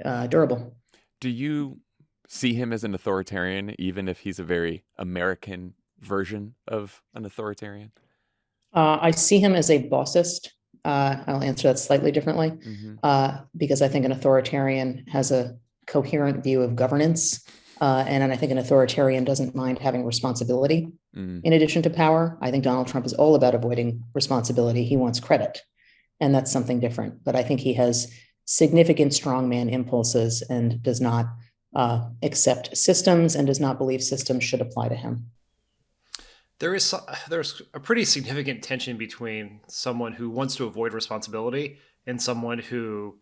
durable. Do you see him as an authoritarian, even if he's a very American version of an authoritarian? I see him as a bossist. I'll answer that slightly differently, because I think an authoritarian has a coherent view of governance. And I think an authoritarian doesn't mind having responsibility in addition to power. I think Donald Trump is all about avoiding responsibility. He wants credit, and that's something different. But I think he has significant strongman impulses and does not accept systems and does not believe systems should apply to him. There's a pretty significant tension between someone who wants to avoid responsibility and someone who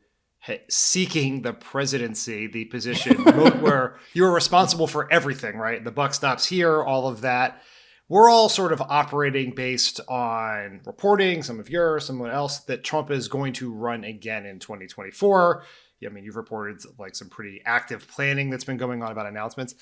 seeking the presidency, the position where you're responsible for everything, right? The buck stops here, all of that. We're all sort of operating based on reporting, some of yours, someone else, that Trump is going to run again in 2024. I mean, you've reported like some pretty active planning that's been going on about announcements.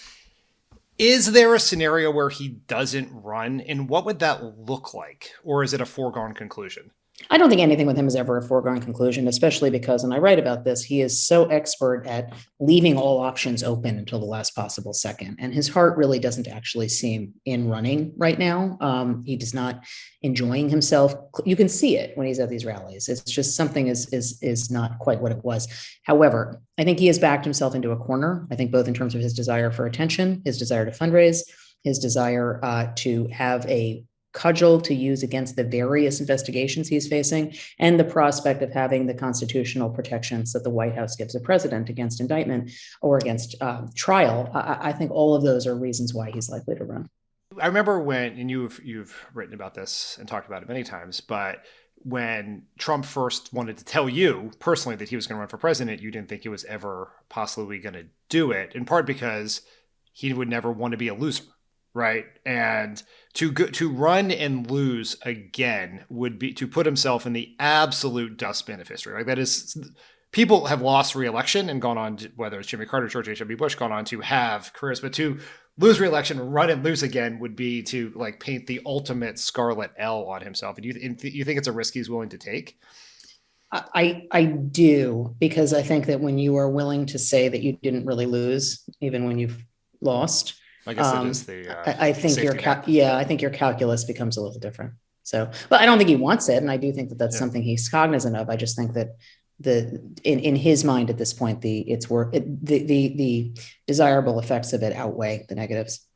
Is there a scenario where he doesn't run, and what would that look like? Or is it a foregone conclusion? I don't think anything with him is ever a foregone conclusion, especially because, and I write about this, he is so expert at leaving all options open until the last possible second. And his heart really doesn't actually seem in running right now. He does not enjoying himself. You can see it when he's at these rallies. It's just something is not quite what it was. However, I think he has backed himself into a corner. I think both in terms of his desire for attention, his desire to fundraise, his desire to have a cudgel to use against the various investigations he's facing, and the prospect of having the constitutional protections that the White House gives a president against indictment or against trial. I think all of those are reasons why he's likely to run. I remember when, and you've written about this and talked about it many times, but when Trump first wanted to tell you personally that he was going to run for president, you didn't think he was ever possibly going to do it, in part because he would never want to be a loser. Right. And to run and lose again would be to put himself in the absolute dustbin of history. Like, that is, people have lost re-election and gone on to, whether it's Jimmy Carter, George H.W. Bush, gone on to have careers, but to lose re-election, run and lose again would be to like paint the ultimate scarlet L on himself. And you think it's a risk he's willing to take? I do, because I think that when you are willing to say that you didn't really lose, even when you've lost, I guess that is the. I think I think your calculus becomes a little different. So, but I don't think he wants it, and I do think that that's something he's cognizant of. I just think that in his mind at this point, the desirable effects of it outweigh the negatives.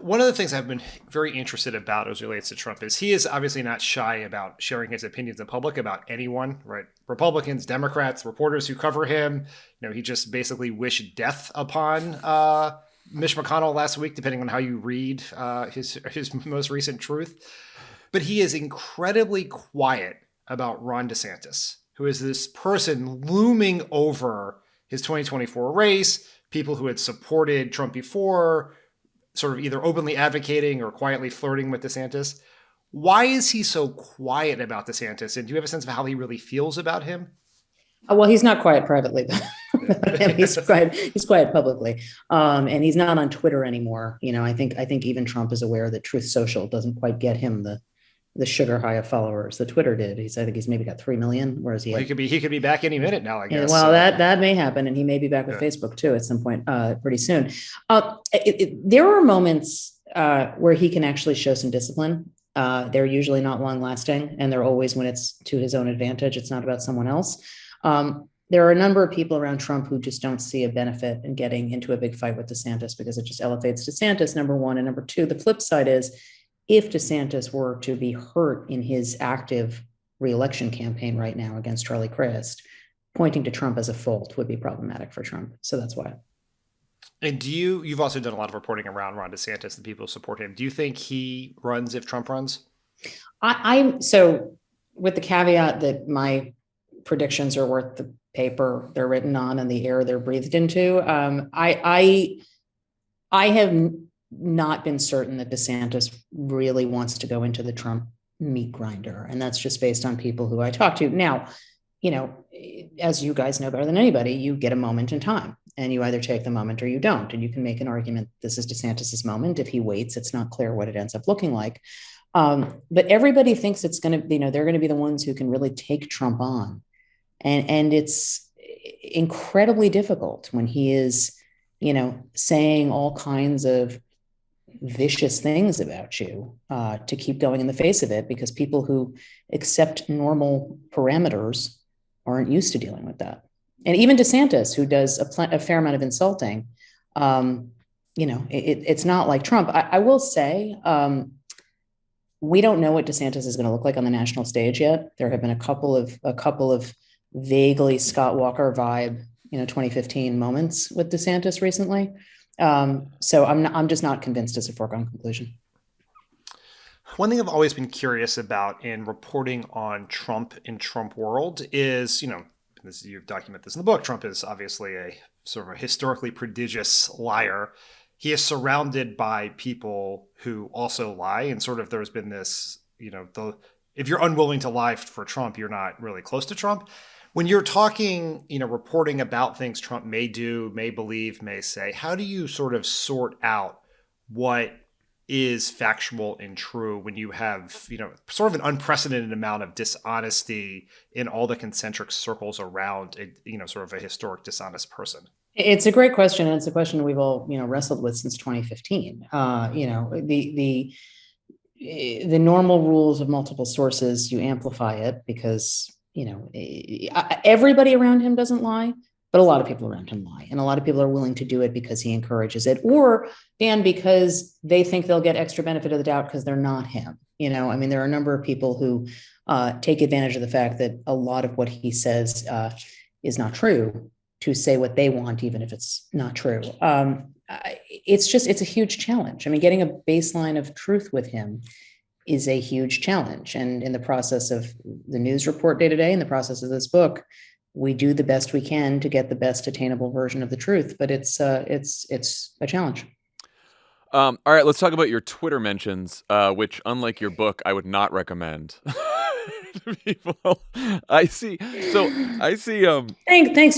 One of the things I've been very interested about as relates to Trump is he is obviously not shy about sharing his opinions in public about anyone, right? Republicans, Democrats, reporters who cover him. He just basically wished death upon Mitch McConnell last week, depending on how you read his most recent truth. But he is incredibly quiet about Ron DeSantis, who is this person looming over his 2024 race, people who had supported Trump before, sort of either openly advocating or quietly flirting with DeSantis. Why is he so quiet about DeSantis? And do you have a sense of how he really feels about him? Well, he's not quiet privately. He's quiet publicly. And he's not on Twitter anymore. I think even Trump is aware that Truth Social doesn't quite get him the the sugar high of followers that Twitter did. I think he's maybe got 3 million, whereas he could be back any minute now, I guess. Well, so that may happen, and he may be back with Facebook too at some point pretty soon. There are moments where he can actually show some discipline. They're usually not long lasting, and they're always when it's to his own advantage. It's not about someone else. There are a number of people around Trump who just don't see a benefit in getting into a big fight with DeSantis because it just elevates DeSantis, number one. And number two, the flip side is if DeSantis were to be hurt in his active reelection campaign right now against Charlie Crist, pointing to Trump as a fault would be problematic for Trump. So that's why. And you've also done a lot of reporting around Ron DeSantis and people who support him. Do you think he runs if Trump runs? So with the caveat that my predictions are worth the paper they're written on and the air they're breathed into, I have not been certain that DeSantis really wants to go into the Trump meat grinder. And that's just based on people who I talk to. Now, as you guys know better than anybody, you get a moment in time and you either take the moment or you don't. And you can make an argument, this is DeSantis's moment. If he waits, it's not clear what it ends up looking like. But everybody thinks it's going to, they're going to be the ones who can really take Trump on. And it's incredibly difficult when he is, saying all kinds of vicious things about you to keep going in the face of it, because people who accept normal parameters aren't used to dealing with that. And even DeSantis, who does a fair amount of insulting, it's not like Trump. I will say, we don't know what DeSantis is going to look like on the national stage yet. There have been a couple of vaguely Scott Walker vibe, 2015 moments with DeSantis recently. So I'm just not convinced it's a foregone conclusion. One thing I've always been curious about in reporting on Trump in Trump world is, you've documented this in the book, Trump is obviously a sort of a historically prodigious liar. He is surrounded by people who also lie. And sort of there's been this, if you're unwilling to lie for Trump, you're not really close to Trump. When you're talking, reporting about things Trump may do, may believe, may say, how do you sort of sort out what is factual and true when you have, sort of an unprecedented amount of dishonesty in all the concentric circles around, sort of a historic dishonest person? It's a great question. And it's a question we've all, wrestled with since 2015. The normal rules of multiple sources, you amplify it because, everybody around him doesn't lie, but a lot of people around him lie. And a lot of people are willing to do it because he encourages it, or Dan, because they think they'll get extra benefit of the doubt because they're not him. There are a number of people who take advantage of the fact that a lot of what he says is not true to say what they want, even if it's not true. It's a huge challenge. Getting a baseline of truth with him is a huge challenge. And in the process of the news report day to day, in the process of this book, we do the best we can to get the best attainable version of the truth, but it's a challenge. All right, let's talk about your Twitter mentions, which, unlike your book, I would not recommend to people. I see. Thanks,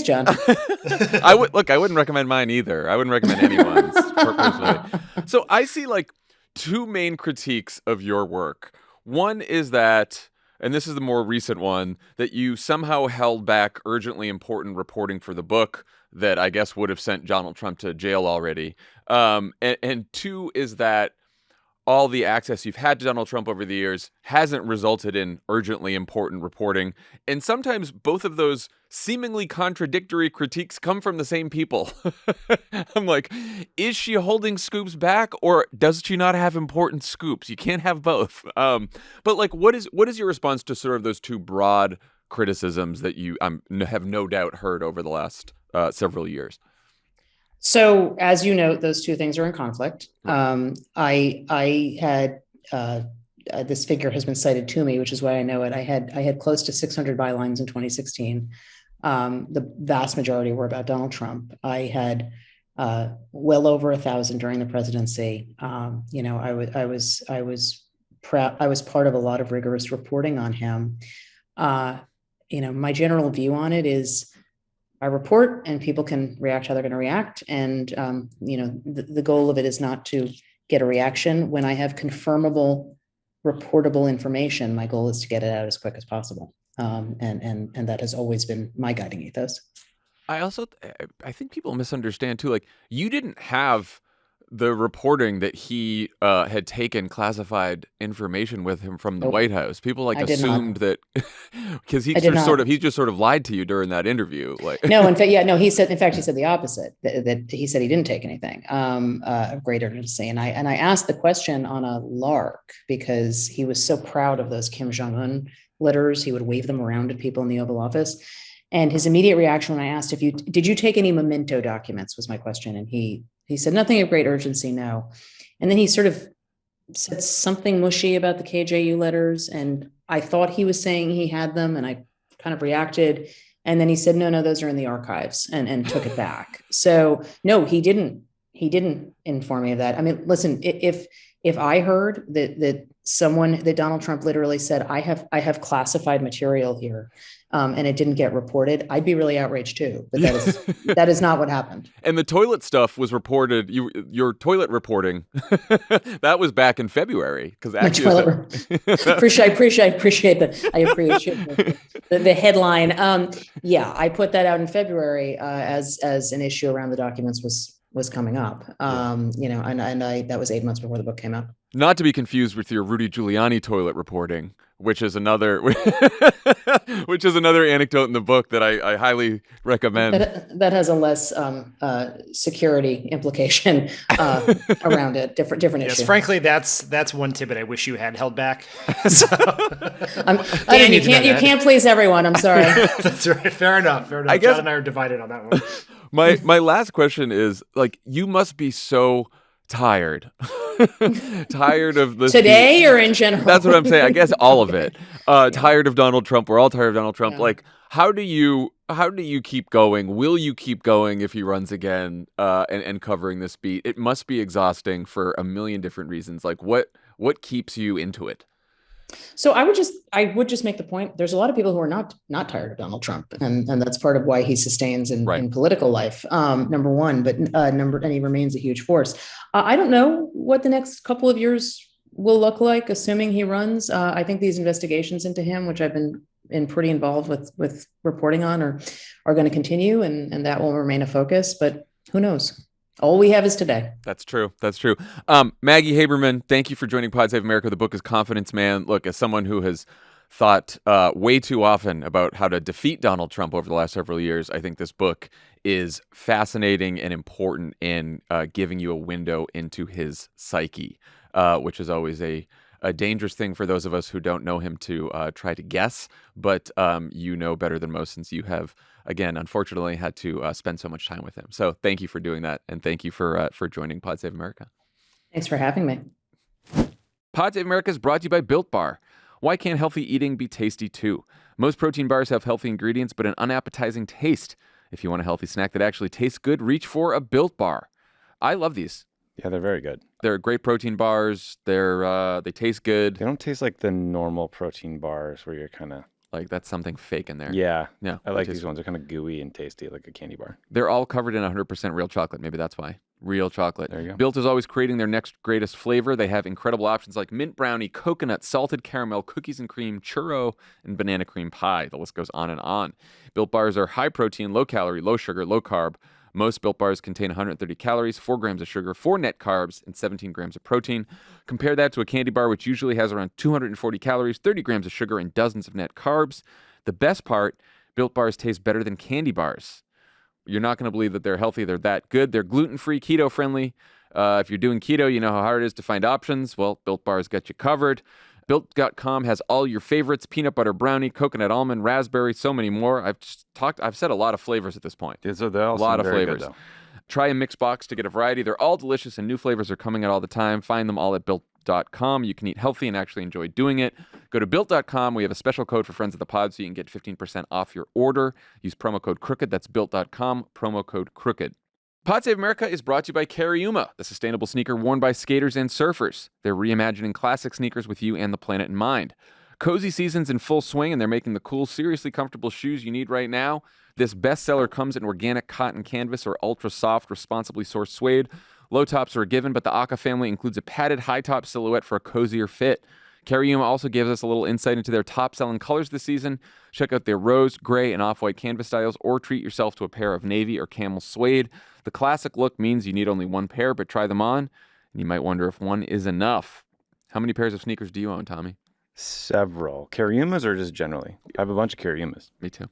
Jon. I wouldn't recommend mine either. I wouldn't recommend anyone's personally. So I see two main critiques of your work. One is that, and this is the more recent one, that you somehow held back urgently important reporting for the book that I guess would have sent Donald Trump to jail already. And two is that all the access you've had to Donald Trump over the years hasn't resulted in urgently important reporting. And sometimes both of those seemingly contradictory critiques come from the same people. I'm like, is she holding scoops back, or does she not have important scoops? You can't have both. But what is your response to sort of those two broad criticisms that you have no doubt heard over the last several years? So, as you know, those two things are in conflict. I had this figure has been cited to me, which is why I know it. I had close to 600 bylines in 2016. The vast majority were about Donald Trump. I had well over 1,000 during the presidency. I was part of a lot of rigorous reporting on him. My general view on it is, I report and people can react how they're going to react. And, the goal of it is not to get a reaction. When I have confirmable reportable information, my goal is to get it out as quick as possible. And that has always been my guiding ethos. I think people misunderstand too. Like, you didn't have the reporting that he had taken classified information with him from the White House. People assumed that because he just sort of lied to you during that interview. Like, no, in fact, he said the opposite. That he said he didn't take anything of great urgency. And I asked the question on a lark because he was so proud of those Kim Jong-un letters. He would wave them around at people in the Oval Office. And his immediate reaction when I asked did you take any memento documents was my question. And he said, nothing of great urgency, no. And then he sort of said something mushy about the KJU letters. And I thought he was saying he had them, and I kind of reacted. And then he said, no, those are in the archives, and took it back. So no, he didn't inform me of that. I mean, listen, if I heard that Donald Trump literally said, I have classified material here, and it didn't get reported, I'd be really outraged too. But that is not what happened. And the toilet stuff was reported. Your toilet reporting that was back in February because I appreciate the headline. I put that out in February as an issue around the documents was coming up. That was 8 months before the book came out. Not to be confused with your Rudy Giuliani toilet reporting, which is another anecdote in the book that I highly recommend. That has a less security implication around it. Different yes, issue. Frankly, that's one tidbit I wish you had held back. So, Dan, you can't please everyone. I'm sorry. That's right. Fair enough. I guess Jon and I are divided on that one. My last question is, like, you must be so tired of this today or in general. That's what I'm saying. I guess all of it. Tired of Donald Trump. We're all tired of Donald Trump. Yeah. Like, how do you keep going? Will you keep going if he runs again and covering this beat? It must be exhausting for a million different reasons. Like, what keeps you into it? So I would just make the point. There's a lot of people who are not tired of Donald Trump, and that's part of why he sustains in political life. Number one, and he remains a huge force. I don't know what the next couple of years will look like, assuming he runs. I think these investigations into him, which I've been pretty involved with reporting on, are going to continue, and that will remain a focus. But who knows? All we have is today. That's true. Maggie Haberman, thank you for joining Pod Save America. The book is Confidence Man. Look, as someone who has thought way too often about how to defeat Donald Trump over the last several years, I think this book is fascinating and important in giving you a window into his psyche, which is always a dangerous thing for those of us who don't know him to try to guess. But you know better than most, since you have, again, unfortunately, had to spend so much time with him. So thank you for doing that, and thank you for joining Pod Save America. Thanks for having me. Pod Save America is brought to you by Built Bar. Why can't healthy eating be tasty too? Most protein bars have healthy ingredients, but an unappetizing taste. If you want a healthy snack that actually tastes good, reach for a Built Bar. I love these. Yeah, they're very good. They're great protein bars. They taste good. They don't taste like the normal protein bars where you're kind of like that's something fake in there. Yeah. I like these ones. They're kind of gooey and tasty, like a candy bar. They're all covered in 100% real chocolate. Maybe that's why. Real chocolate. There you go. Built is always creating their next greatest flavor. They have incredible options like mint brownie, coconut, salted caramel, cookies and cream, churro, and banana cream pie. The list goes on and on. Built bars are high protein, low calorie, low sugar, low carb. Most Built bars contain 130 calories, 4 grams of sugar, 4 net carbs, and 17 grams of protein. Compare that to a candy bar, which usually has around 240 calories, 30 grams of sugar, and dozens of net carbs. The best part, Built bars taste better than candy bars. You're not going to believe that they're healthy. They're that good. They're gluten-free, keto-friendly. If you're doing keto, you know how hard it is to find options. Well, Built bars got you covered. Built.com has all your favorites: peanut butter brownie, coconut almond, raspberry, so many more. I've said a lot of flavors at this point. Yeah, so they're all a lot of flavors. Good, try a mix box to get a variety. They're all delicious, and new flavors are coming out all the time. Find them all at Built.com. You can eat healthy and actually enjoy doing it. Go to Built.com. We have a special code for friends of the pod, so you can get 15% off your order. Use promo code CROOKED. That's Built.com, promo code CROOKED. Pod Save America is brought to you by Cariuma, the sustainable sneaker worn by skaters and surfers. They're reimagining classic sneakers with you and the planet in mind. Cozy season's in full swing, and they're making the cool, seriously comfortable shoes you need right now. This bestseller comes in organic cotton canvas or ultra-soft, responsibly sourced suede. Low tops are a given, but the Aka family includes a padded high-top silhouette for a cozier fit. Carriuma also gives us a little insight into their top-selling colors this season. Check out their rose, gray, and off-white canvas styles, or treat yourself to a pair of navy or camel suede. The classic look means you need only one pair, but try them on, and you might wonder if one is enough. How many pairs of sneakers do you own, Tommy? Several. Carriumas or just generally? I have a bunch of Carriumas. Me too.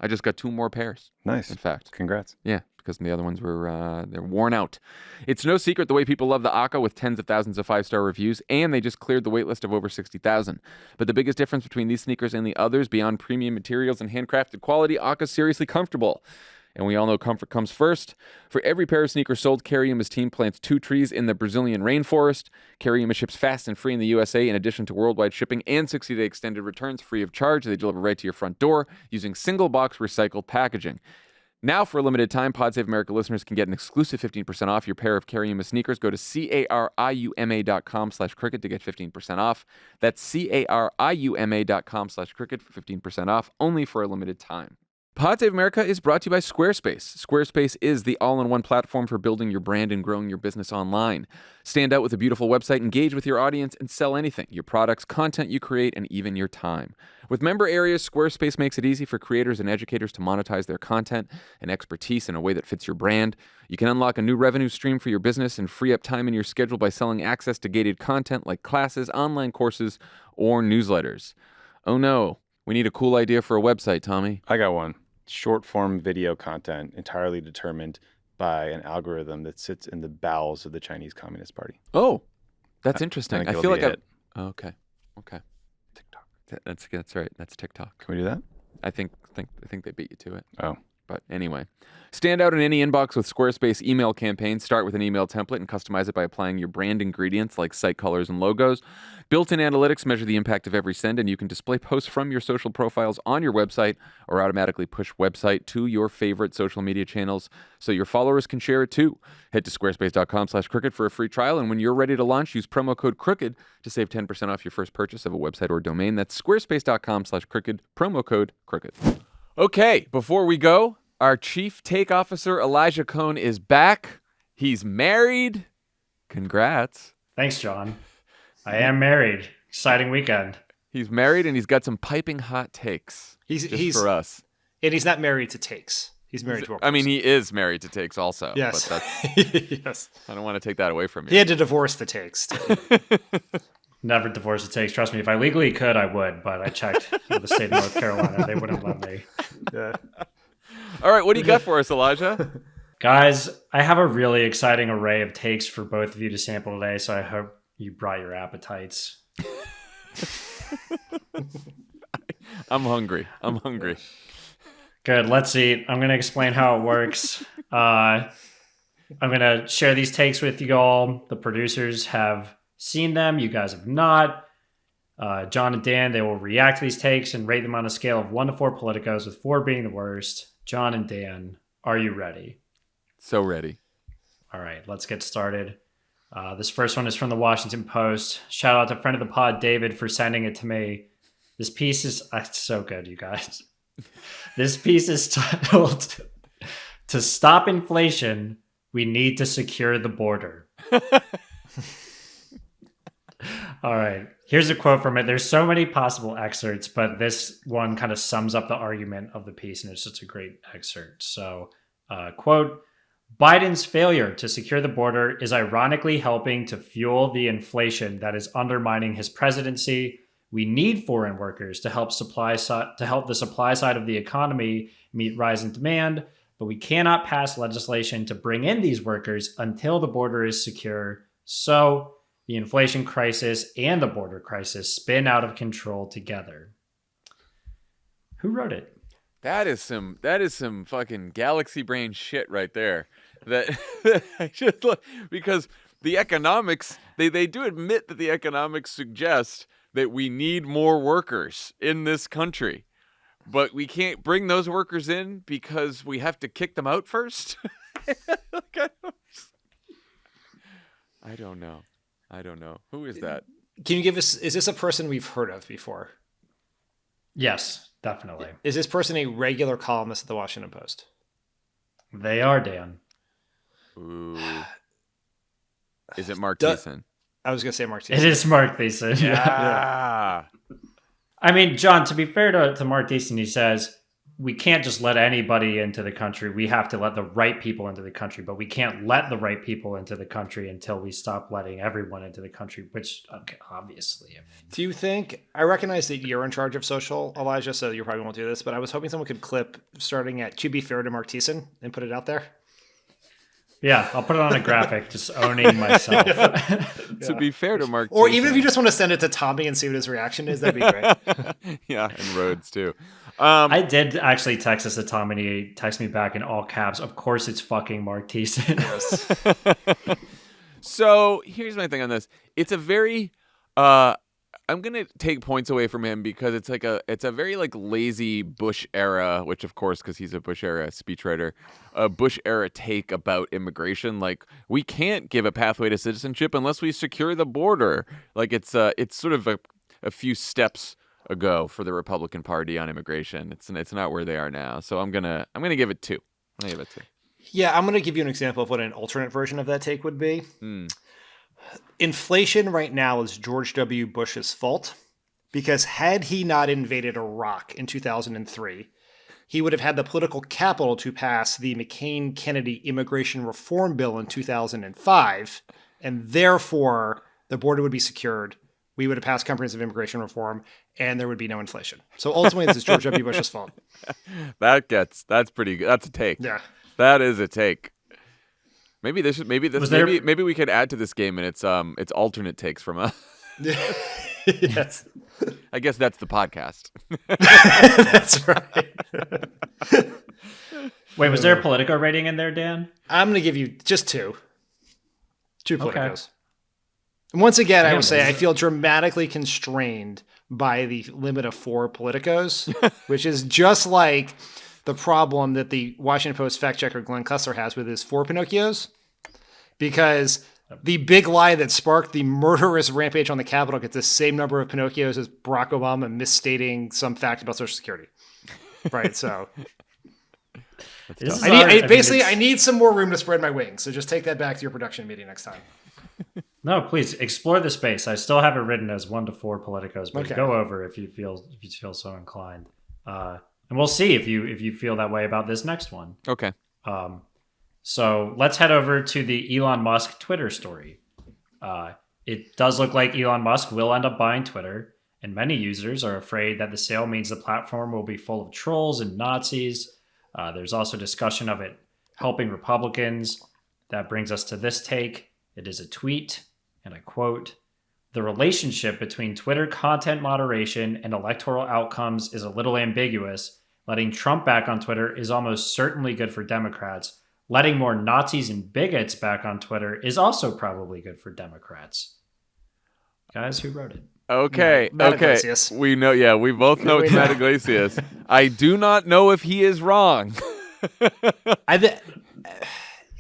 I just got 2 more pairs. Nice. In fact. Congrats. Yeah, because the other ones were they're worn out. It's no secret the way people love the Aka with tens of thousands of 5-star reviews, and they just cleared the waitlist of over 60,000. But the biggest difference between these sneakers and the others, beyond premium materials and handcrafted quality, Aka's seriously comfortable. And we all know comfort comes first. For every pair of sneakers sold, Carriuma's team plants 2 trees in the Brazilian rainforest. Carriuma ships fast and free in the USA, in addition to worldwide shipping and 60-day extended returns free of charge. They deliver right to your front door using single-box recycled packaging. Now, for a limited time, Pod Save America listeners can get an exclusive 15% off your pair of Carriuma sneakers. Go to cariuma.com/cricket to get 15% off. That's cariuma.com/cricket for 15% off, only for a limited time. Pod Save America is brought to you by Squarespace. Squarespace is the all-in-one platform for building your brand and growing your business online. Stand out with a beautiful website, engage with your audience, and sell anything: your products, content you create, and even your time. With member areas, Squarespace makes it easy for creators and educators to monetize their content and expertise in a way that fits your brand. You can unlock a new revenue stream for your business and free up time in your schedule by selling access to gated content like classes, online courses, or newsletters. Oh no, we need a cool idea for a website, Tommy. I got one. Short-form video content entirely determined by an algorithm that sits in the bowels of the Chinese Communist Party. Oh, that's interesting. I feel like okay. TikTok. That's right. That's TikTok. Can we do that? I think they beat you to it. Oh. But anyway, stand out in any inbox with Squarespace email campaigns. Start with an email template and customize it by applying your brand ingredients like site colors and logos. Built-in analytics measure the impact of every send, and you can display posts from your social profiles on your website or automatically push website to your favorite social media channels so your followers can share it too. Head to squarespace.com/crooked for a free trial, and when you're ready to launch, use promo code CROOKED to save 10% off your first purchase of a website or domain. That's squarespace.com/crooked, promo code CROOKED. Okay, before we go, our Chief Take Officer, Elijah Cohn, is back. He's married. Congrats. Thanks, John. I am married. Exciting weekend. He's married, and he's got some piping hot takes. He's for us. And he's not married to takes. He's married to a person. I mean, he is married to takes also. Yes. But that's, yes. I don't want to take that away from you. He had to divorce the takes. Never divorce the takes. Trust me, if I legally could, I would. But I checked with the state of North Carolina. They wouldn't let me. Yeah. All right, what do you got for us, Elijah? Guys, I have a really exciting array of takes for both of you to sample today, so I hope you brought your appetites. I'm hungry. Good, let's eat. I'm going to explain how it works. I'm going to share these takes with you all. The producers have seen them. You guys have not. Jon and Dan, they will react to these takes and rate them on a scale of 1 to 4 politicos, with 4 being the worst. Jon and Dan, are you ready? So ready. All right, let's get started. This first one is from the Washington Post. Shout out to friend of the pod, David, for sending it to me. This piece is so good, you guys. This piece is titled, "To Stop Inflation, We Need to Secure the Border." All right, here's a quote from it. There's so many possible excerpts, but this one kind of sums up the argument of the piece, and it's just a great excerpt. So, quote, "Biden's failure to secure the border is ironically helping to fuel the inflation that is undermining his presidency. We need foreign workers to help the supply side of the economy meet rising demand, but we cannot pass legislation to bring in these workers until the border is secure. So the inflation crisis and the border crisis spin out of control together." Who wrote it? That is some fucking galaxy brain shit right there. That I just look, because the economics, they do admit that the economics suggest that we need more workers in this country, but we can't bring those workers in because we have to kick them out first. I don't know. Who is that? Can you give us, is this a person we've heard of before? Yes, definitely. Is this person a regular columnist at the Washington Post? They are, Dan. Ooh. Is it Mark Thiessen? I was gonna say Mark Thiessen. It is Mark Thiessen. Yeah. I mean, John, to be fair to Mark Thiessen, he says, we can't just let anybody into the country. We have to let the right people into the country, but we can't let the right people into the country until we stop letting everyone into the country, which, okay, obviously. I mean, Do you think, I recognize that you're in charge of social, Elijah, so you probably won't do this, but I was hoping someone could clip starting at "to be fair to Mark Thiessen" and put it out there. yeah, I'll put it on a graphic, just owning myself. To be fair to Mark, Or even if Thiessen. you just want to send it to Tommy and see what his reaction is, that'd be great. Yeah, and Rhodes too. I did actually text this to Tom, and he texted me back in all caps. Of course, it's fucking Mark Thiessen. So here's my thing on this. It's a very I'm gonna take points away from him because it's a very like lazy Bush era, which of course because he's a Bush era speechwriter, a Bush era take about immigration. Like we can't give a pathway to citizenship unless we secure the border. Like it's sort of a few steps ago for the Republican Party on immigration. It's not where they are now. So I'm gonna give it 2. I'm gonna give it 2. Yeah, I'm going to give you an example of what an alternate version of that take would be. Inflation right now is George W. Bush's fault because had he not invaded Iraq in 2003, he would have had the political capital to pass the McCain-Kennedy immigration reform bill in 2005, and therefore the border would be secured. We would have passed comprehensive immigration reform, and there would be no inflation. So ultimately, this is George W. Bush's fault. That's pretty good. That's a take. Yeah. That is a take. Maybe we could add to this game and it's alternate takes from us. Yes. I guess that's the podcast. That's right. Wait, was there a Politico rating in there, Dan? I'm going to give you just 2. 2 Politicos. And once again, I would say I feel dramatically constrained by the limit of 4 Politicos, which is just like the problem that the Washington Post fact checker Glenn Kessler has with his 4 Pinocchios, because the big lie that sparked the murderous rampage on the Capitol gets the same number of Pinocchios as Barack Obama misstating some fact about Social Security. Right, so I need some more room to spread my wings. So just take that back to your production meeting next time. No, please explore the space. I still have it written as 1 to 4 Politicos, but go over if you feel so inclined. And we'll see if you feel that way about this next one. Okay. So let's head over to the Elon Musk Twitter story. It does look like Elon Musk will end up buying Twitter, and many users are afraid that the sale means the platform will be full of trolls and Nazis. There's also discussion of it helping Republicans. That brings us to this take. It is a tweet, and I quote, "The relationship between Twitter content moderation and electoral outcomes is a little ambiguous. Letting Trump back on Twitter is almost certainly good for Democrats. Letting more Nazis and bigots back on Twitter is also probably good for Democrats." Guys, who wrote it? Okay. Matt Okay. Iglesias. We know. Yeah, we both know it's Matt Iglesias. I do not know if he is wrong.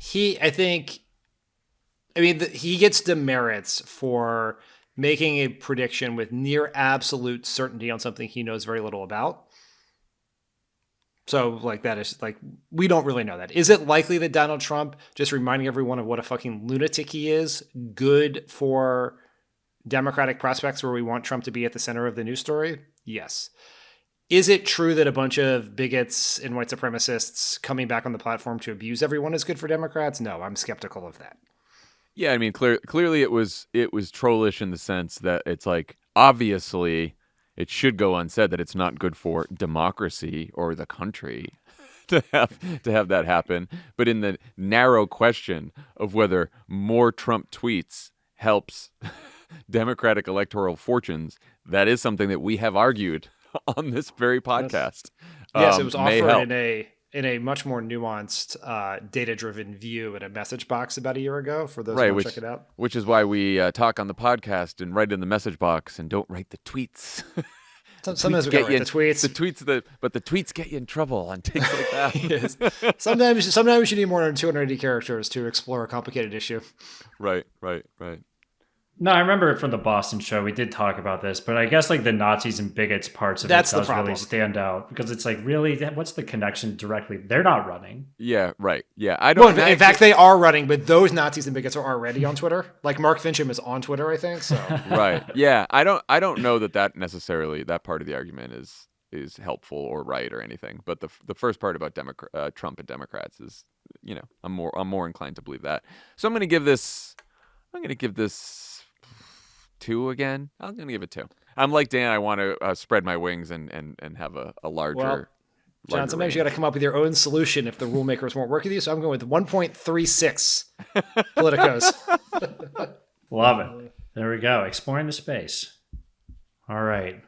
He gets demerits for making a prediction with near absolute certainty on something he knows very little about. So, like, that is, like, we don't really know that. Is it likely that Donald Trump, just reminding everyone of what a fucking lunatic he is, good for Democratic prospects where we want Trump to be at the center of the news story? Yes. Is it true that a bunch of bigots and white supremacists coming back on the platform to abuse everyone is good for Democrats? No, I'm skeptical of that. Yeah, I mean, clearly it was trollish in the sense that it's like, obviously it should go unsaid that it's not good for democracy or the country to have that happen. But in the narrow question of whether more Trump tweets helps Democratic electoral fortunes, that is something that we have argued on this very podcast. Yes, it was offered in a much more nuanced, data-driven view in a message box about a year ago, for those who want to check it out. Which is why we talk on the podcast and write in the message box and don't write the tweets. Sometimes we write the tweets. But the tweets get you in trouble on takes like that. Yes. Sometimes you need more than 280 characters to explore a complicated issue. Right. No, I remember it from the Boston show. We did talk about this, but I guess like the Nazis and bigots parts of That's it the does problem. really stand out because it's like, really, what's the connection directly? They're not running. Yeah, right. Yeah, I don't. Well, in fact, they are running, but those Nazis and bigots are already on Twitter. Like Mark Fincham is on Twitter, I think. So Right. Yeah, I don't know that necessarily that part of the argument is helpful or right or anything. But the first part about Trump and Democrats is, I'm more inclined to believe that. So I'm gonna give this 2 again. I'm gonna give it 2. I'm like Dan. I want to spread my wings and have a larger. Well, John, larger sometimes you got to come up with your own solution if the rule makers won't work with you. So I'm going with 1.36 politicos. Love it. There we go. Exploring the space. All right.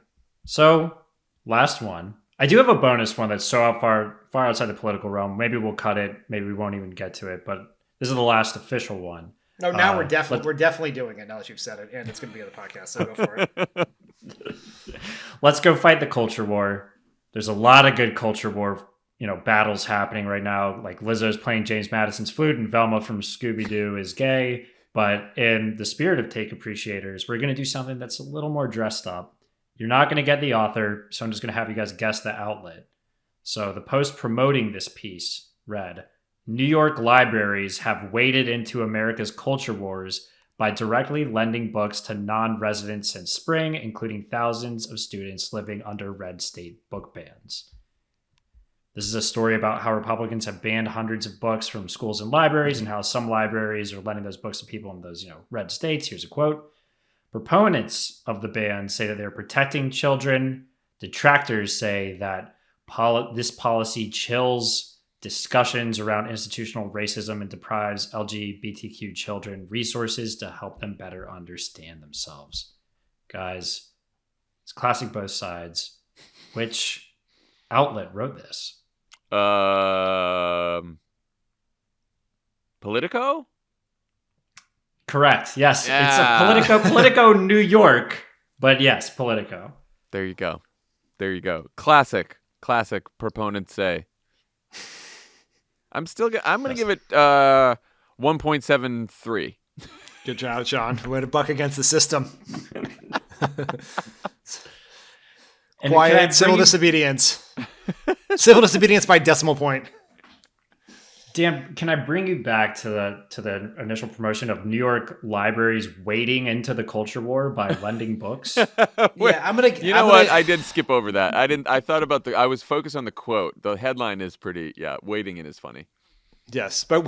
So last one. I do have a bonus one that's so far outside the political realm. Maybe we'll cut it. Maybe we won't even get to it. But this is the last official one. No, now we're definitely doing it now that you've said it, and it's going to be on the podcast. So go for it. Let's go fight the culture war. There's a lot of good culture war, battles happening right now. Like Lizzo's playing James Madison's flute, and Velma from Scooby-Doo is gay. But in the spirit of Take Appreciators, we're going to do something that's a little more dressed up. You're not going to get the author, so I'm just going to have you guys guess the outlet. So the post promoting this piece read, New York libraries have waded into America's culture wars by directly lending books to non-residents since spring, including thousands of students living under red state book bans. This is a story about how Republicans have banned hundreds of books from schools and libraries and how some libraries are lending those books to people in those, red states. Here's a quote. Proponents of the ban say that they're protecting children. Detractors say that this policy chills discussions around institutional racism and deprives LGBTQ children resources to help them better understand themselves. Guys, it's classic both sides. Which outlet wrote this? Politico? Correct. Yes. Yeah. It's a Politico New York. But yes, Politico. There you go. Classic proponents say. I'm going to give it 1.73. Good job, John. Way to buck against the system. Quiet, civil disobedience. Civil disobedience by decimal point. Dan, can I bring you back to the initial promotion of New York libraries wading into the culture war by lending books? I'm gonna. What? I did skip over that. I thought about I was focused on the quote. The headline is pretty. Yeah, wading in is funny. Yes, by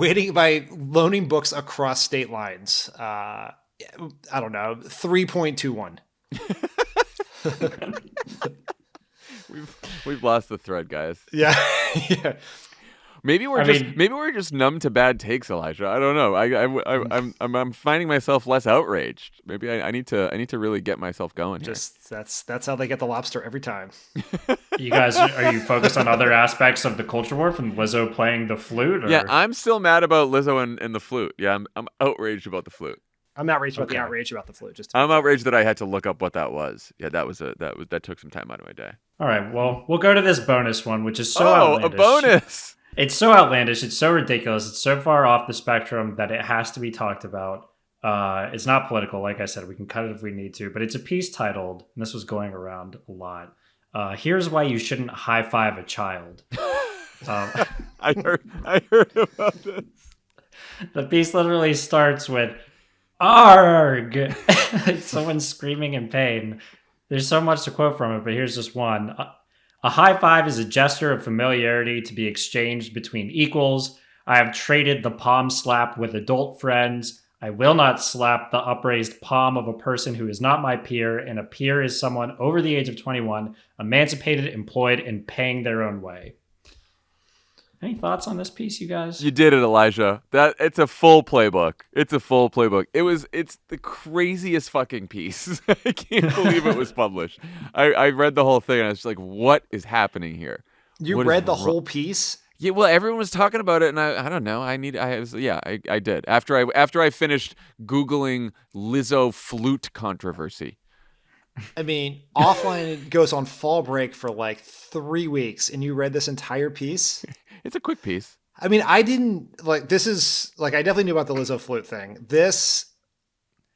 loaning books across state lines. I don't know. 3.21. We've lost the thread, guys. Yeah. Yeah. Maybe we're just numb to bad takes, Elijah. I don't know. I'm finding myself less outraged. Maybe I need to really get myself going here. That's how they get the lobster every time. You guys, are you focused on other aspects of the culture war from Lizzo playing the flute? Or? Yeah, I'm still mad about Lizzo and the flute. Yeah, I'm outraged about the flute. I'm outraged about the outrage about the flute. I'm outraged that I had to look up what that was. Yeah, that took some time out of my day. All right, well, we'll go to this bonus one, which is so outlandish. A bonus! It's so outlandish. It's so ridiculous. It's so far off the spectrum that it has to be talked about. It's not political, like I said. We can cut it if we need to. But it's a piece titled, and this was going around a lot, Here's Why You Shouldn't High-Five a Child. I heard about this. The piece literally starts with, ARG! Someone's screaming in pain. There's so much to quote from it, but here's just one. A high five is a gesture of familiarity to be exchanged between equals. I have traded the palm slap with adult friends. I will not slap the upraised palm of a person who is not my peer, and a peer is someone over the age of 21, emancipated, employed, and paying their own way. Any thoughts on this piece, you guys? You did it, Elijah. It's a full playbook. It's the craziest fucking piece. I can't believe it was published. I read the whole thing and I was just like, what is happening here? You read the whole piece? Yeah, well, everyone was talking about it, and I don't know. I did. After I finished Googling Lizzo flute controversy. I mean, offline goes on fall break for like 3 weeks, and you read this entire piece? It's a quick piece. I mean, I didn't I definitely knew about the Lizzo flute thing.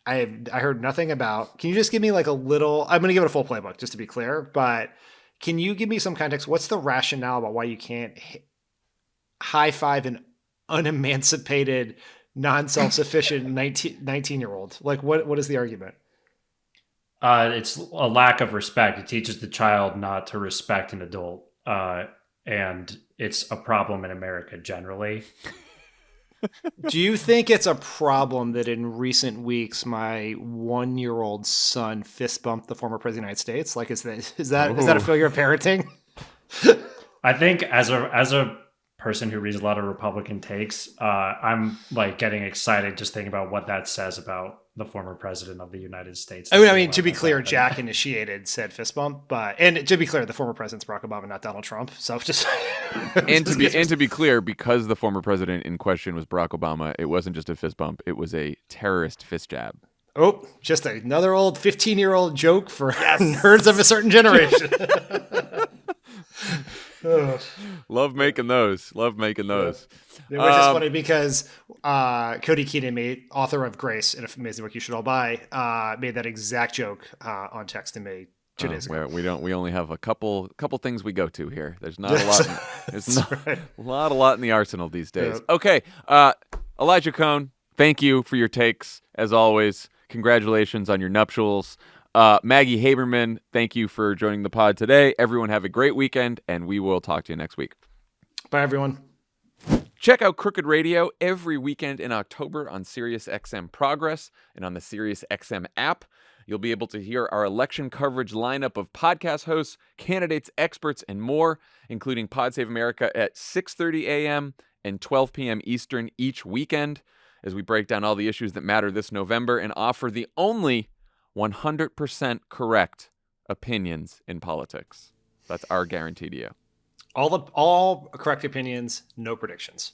I heard nothing about. Can you just give me like a little? I'm going to give it a full playbook just to be clear, but can you give me some context? What's the rationale about why you can't high five an unemancipated, non-self-sufficient 19-year-old? Like, what is the argument? It's a lack of respect. It teaches the child not to respect an adult, and it's a problem in America generally. Do you think it's a problem that in recent weeks my 1-year-old son fist bumped the former president of the United States? Like, is that a failure of parenting? I think as a person who reads a lot of Republican takes, I'm like getting excited just thinking about what that says about the former president of the United States. I mean, to be clear, Jack initiated said fist bump, and to be clear, the former president's Barack Obama, not Donald Trump. So just and to be clear, because the former president in question was Barack Obama, it wasn't just a fist bump; it was a terrorist fist jab. Oh, just another old 15-year-old joke for nerds of a certain generation. Love making those. Which is funny because Cody Keenan, author of Grace, an amazing book you should all buy, made that exact joke on text to me 2 days ago. We only have a couple things we go to here. There's not a lot. There's not a lot in the arsenal these days. Yeah. Okay, Elijah Cohn, thank you for your takes as always. Congratulations on your nuptials. Maggie Haberman, thank you for joining the pod today. Everyone have a great weekend, and we will talk to you next week. Bye, everyone. Check out Crooked Radio every weekend in October on SiriusXM Progress and on the SiriusXM app. You'll be able to hear our election coverage lineup of podcast hosts, candidates, experts, and more, including Pod Save America at 6:30 a.m. and 12 p.m. Eastern each weekend, as we break down all the issues that matter this November and offer the only 100% correct opinions in politics. That's our guarantee to you. All correct opinions, no predictions.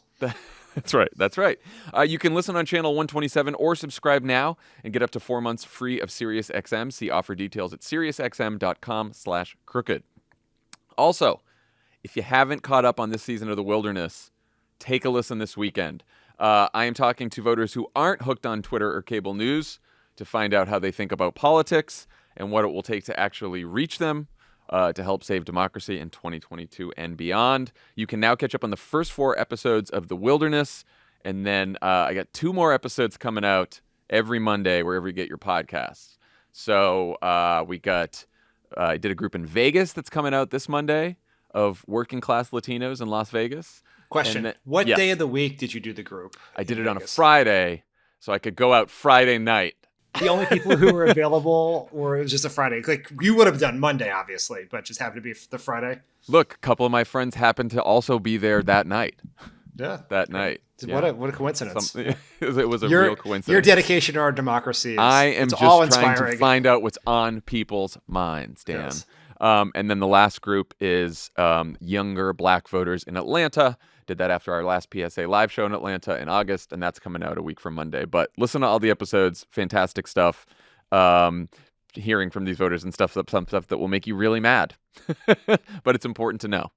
That's right. You can listen on channel 127 or subscribe now and get up to 4 months free of SiriusXM. See offer details at SiriusXM.com/crooked. Also, if you haven't caught up on this season of The Wilderness, take a listen this weekend. I am talking to voters who aren't hooked on Twitter or cable news to find out how they think about politics and what it will take to actually reach them to help save democracy in 2022 and beyond. You can now catch up on the first 4 episodes of The Wilderness, and then I got 2 more episodes coming out every Monday wherever you get your podcasts. So I did a group in Vegas that's coming out this Monday of working class Latinos in Las Vegas. Question, what day of the week did you do the group? I did it on a Friday, so I could go out Friday night. The only people who were available were just a Friday. Like, you would have done Monday, obviously, but just happened to be the Friday. Look, a couple of my friends happened to also be there that night. Yeah. That night. What a coincidence. It was a real coincidence. Your dedication to our democracy is I am just trying to find out what's on people's minds, Dan. Yes. And then the last group is younger black voters in Atlanta. Did that after our last PSA live show in Atlanta in August, and that's coming out a week from Monday. But listen to all the episodes. Fantastic stuff. Hearing from these voters and some stuff that will make you really mad. But it's important to know.